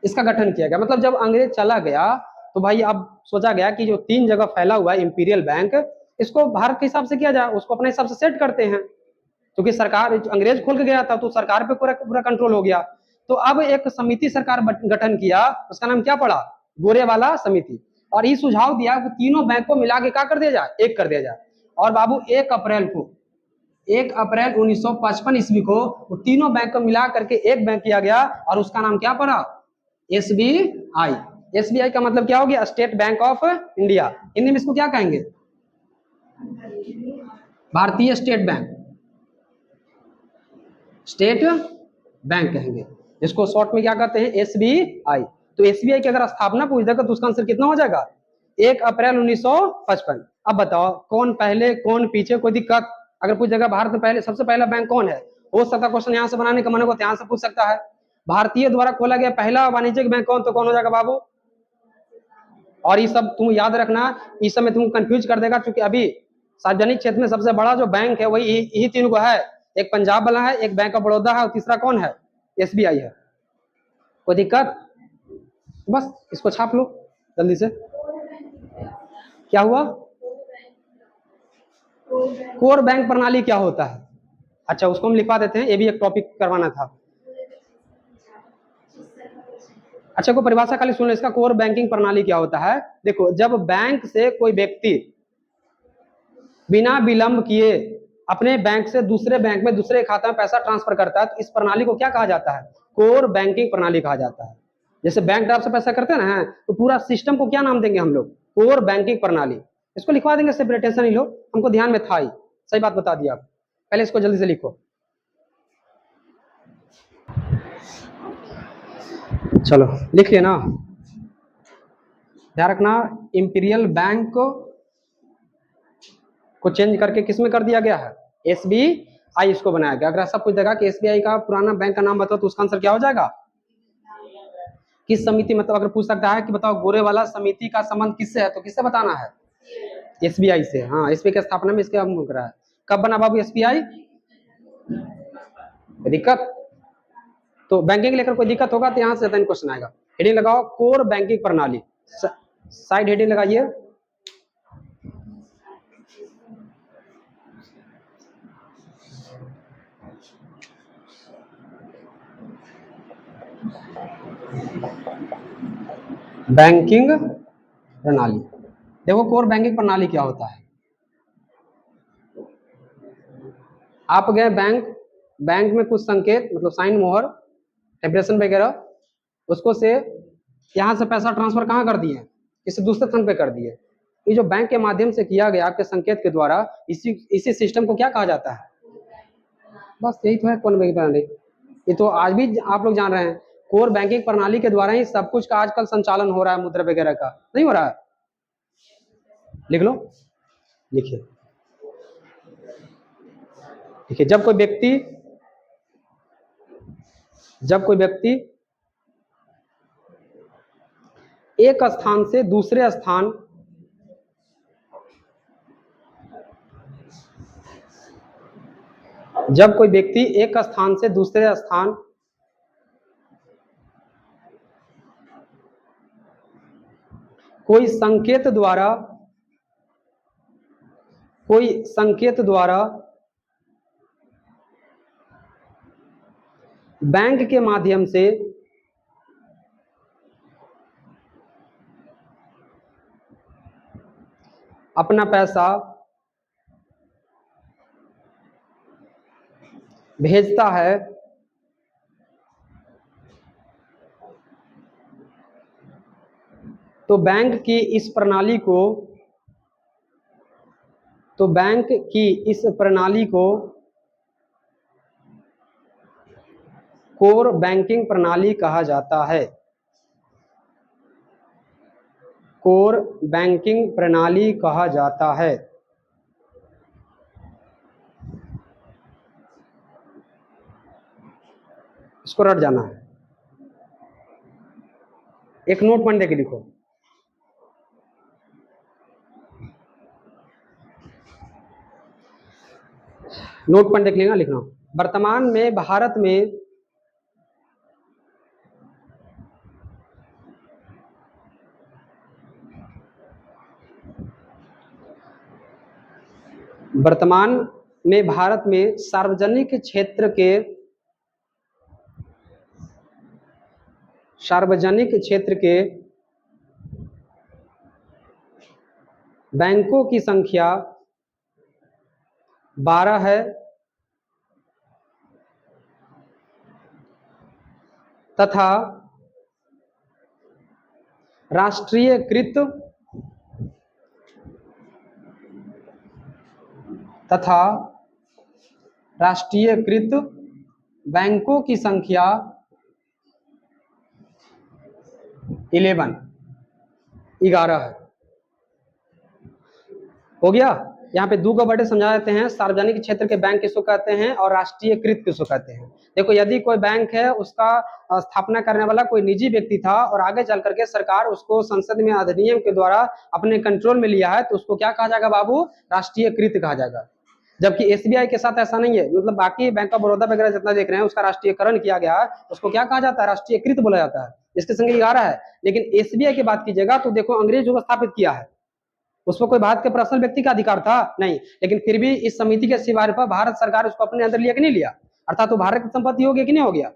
इसका गठन किया गया। मतलब जब अंग्रेज चला गया तो भाई अब सोचा गया कि जो 3 जगह फैला हुआ है इंपीरियल बैंक, इसको भारत के हिसाब से किया जाए, उसको अपने हिसाब से सेट करते हैं। क्योंकि सरकार, अंग्रेज खोल के गया था तो सरकार पे पूरा पूरा कंट्रोल हो गया। तो अब एक समिति सरकार गठन किया, उसका नाम क्या पड़ा? गोरेवाला समिति। और ये सुझाव दिया कि तीनों बैंक को मिला के क्या कर दिया जाए? एक कर दिया जाए। और बाबू 1 अप्रैल 1955 ईस्वी को वो तीनों बैंक को मिला करके एक बैंक किया गया, और उसका नाम क्या पड़ा? एसबीआई। एसबीआई का मतलब क्या हो गया? State bank of India. Hindi में इसको क्या कहेंगे? भारतीय स्टेट बैंक, स्टेट बैंक कहेंगे, जिसको शॉर्ट में क्या कहते हैं? एसबीआई। तो एसबीआई की अगर स्थापना पूछ देगा तो उसका आंसर कितना हो जाएगा? 1 अप्रैल 1955। अब बताओ कौन पहले कौन पीछे, कोई दिक्कत? अगर पूछ देगा भारत में पहले सबसे पहला बैंक कौन है, हो सकता क्वेश्चन यहाँ से बनाने का मन को ध्यान से पूछ सकता है। भारतीय द्वारा खोला गया पहला वाणिज्यिक बैंक कौन, तो कौन हो जाएगा बाबू? और ये सब तुम याद रखना, इस समय तुम कंफ्यूज कर देगा, क्योंकि अभी सार्वजनिक क्षेत्र में सबसे बड़ा जो बैंक है वही यही 3 को है। एक पंजाब वाला है, एक बैंक ऑफ बड़ौदा है, और तीसरा कौन है? एसबीआई है। कोई दिक्कत? बस इसको छाप लो जल्दी से। क्या हुआ? कोर बैंक प्रणाली क्या होता है? अच्छा उसको हम लिखवा देते हैं, ये भी एक टॉपिक करवाना था। अच्छा को परिभाषा खाली सुन लो, इसका कोर बैंकिंग प्रणाली क्या होता है। देखो, जब बैंक से कोई व्यक्ति बिना विलंब किए अपने बैंक से दूसरे बैंक में दूसरे खाता में पैसा ट्रांसफर करता है, तो इस प्रणाली को क्या कहा जाता है? कोर बैंकिंग प्रणाली कहा जाता है। जैसे बैंक ड्राफ्ट से पैसा करते हैं ना, तो पूरा सिस्टम को क्या नाम देंगे हम लोग? कोर बैंकिंग प्रणाली। इसको लिखवा देंगे सेपरेट, टेंशन नहीं लो, हमको ध्यान में था ही, सही बात बता दिया आप। पहले इसको जल्दी से लिखो। चलो लिख लिया ना। ध्यान रखना, इंपीरियल बैंक को चेंज करके किस में कर दिया गया है, एसबीआई इसको बनाया गया। अगर ऐसा पूछ देगा कि एसबीआई का पुराना बैंक का नाम बताओ तो उसका आंसर क्या हो जाएगा, किस समिति, मतलब अगर पूछ सकता है कि बताओ गोरे वाला समिति का संबंध किससे है तो किससे बताना है, एसबीआई से। हाँ, एसबीआई की स्थापना में इसके मुख रहा है। कब बना बाबू एसबीआई, दिक्कत तो बैंकिंग लेकर कोई दिक्कत होगा तो यहाँ से क्वेश्चन आएगा। हेडिंग लगाओ कोर बैंकिंग प्रणाली, साइड हेडिंग लगाइए। बैंकिंग प्रणाली, देखो कोर बैंकिंग प्रणाली क्या होता है। आप गए बैंक, बैंक में कुछ संकेत मतलब साइन मोहर टेम्परेचर वगैरह, उसको से यहाँ से पैसा ट्रांसफर कहाँ कर दिए, किसी दूसरे स्थान पे कर दिए। ये जो बैंक के माध्यम से किया गया आपके संकेत के द्वारा, इसी सिस्टम को क्या कहा जाता है, बस यही तो है कोर बैंकिंग प्रणाली। ये तो आज भी आप लोग जान रहे हैं, कोर बैंकिंग प्रणाली के द्वारा ही सब कुछ का आजकल संचालन हो रहा है, मुद्रा वगैरह का नहीं हो रहा है। लिख लो, लिखिए। देखिए जब कोई व्यक्ति एक स्थान से दूसरे स्थान जब कोई व्यक्ति एक स्थान से दूसरे स्थान कोई संकेत द्वारा बैंक के माध्यम से अपना पैसा भेजता है तो बैंक की इस प्रणाली को कोर बैंकिंग प्रणाली कहा जाता है। कोर बैंकिंग प्रणाली कहा जाता है। इसको रट जाना है, एक नोट पॉइंट देके लिखो। नोट पॉइंट देख लेना, लिखना। वर्तमान में भारत में सार्वजनिक क्षेत्र के बैंकों की संख्या 12 है तथा राष्ट्रीयकृत बैंकों की संख्या 11 है। हो गया। यहाँ पे दो का वर्ड समझा देते हैं, सार्वजनिक क्षेत्र के बैंक किसको कहते हैं और राष्ट्रीयकृत किसको कहते हैं। देखो यदि कोई बैंक है उसका स्थापना करने वाला कोई निजी व्यक्ति था और आगे चल करके सरकार उसको संसद में अधिनियम के द्वारा अपने कंट्रोल में लिया है तो उसको क्या कहा जाएगा बाबू, राष्ट्रीयकृत कहा जाएगा। जबकि एसबीआई के साथ ऐसा नहीं है, मतलब बाकी बैंक ऑफ बड़ौदा वगैरह जितना देख रहे हैं उसका राष्ट्रीयकरण किया गया है, उसको क्या कहा जाता है, राष्ट्रीयकृत बोला जाता है। इसके संग 11 है। लेकिन एसबीआई की बात कीजिएगा तो देखो अंग्रेज को स्थापित किया है, उसमें कोई भारत के पर्सनल व्यक्ति का अधिकार था नहीं, लेकिन फिर भी इस समिति के सिफारिश पर भारत सरकार उसको अपने अंदर लिया कि नहीं लिया, अर्थात तो भारत की संपत्ति हो गया कि नहीं हो गया।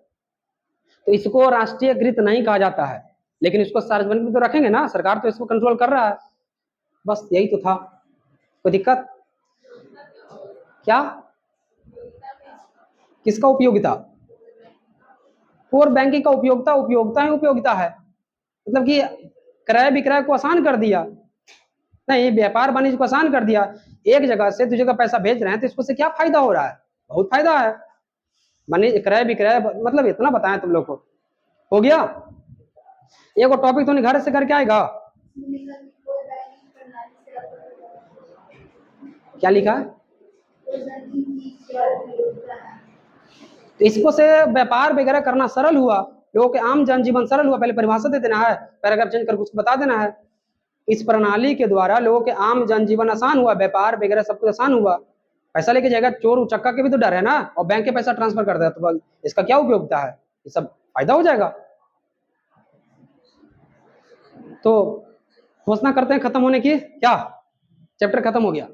तो इसको राष्ट्रीयकृत नहीं कहा जाता है, लेकिन इसको सार्वजनिक में तो रखेंगे ना, सरकार तो इसको कंट्रोल कर रहा है। बस यही तो था, कोई दिक्कत क्या, किसका उपयोगिता, कोर बैंकिंग का उपयोगिता ही उपयोगिता है, मतलब कि क्रय विक्रय को आसान कर दिया। नहीं, व्यापार वाणिज्य को आसान कर दिया। एक जगह से दूसरी जगह पैसा भेज रहे हैं तो इसको से क्या फायदा हो रहा है? बहुत फायदा है। माने क्रय विक्रय, मतलब इतना बताएं तुम लोग को, हो गया। एक टॉपिक तो घर से करके आएगा। क्या लिखा है? तो इसको से व्यापार वगैरह करना सरल हुआ, लोगों के आम जनजीवन सरल हुआ। पहले परिभाषा दे देना है, पैराग्राफ चेंज करके उसको बता देना है। इस प्रणाली के द्वारा लोगों के आम जनजीवन आसान हुआ, व्यापार वगैरह सब कुछ आसान हुआ। पैसा लेके जाएगा, चोर उचक्का के भी तो डर है ना, और बैंक के पैसा ट्रांसफर कर देगा, तो इसका क्या उपयोगिता है? ये सब फायदा हो जाएगा। तो घोषणा करते हैं खत्म होने की, क्या चैप्टर खत्म हो गया?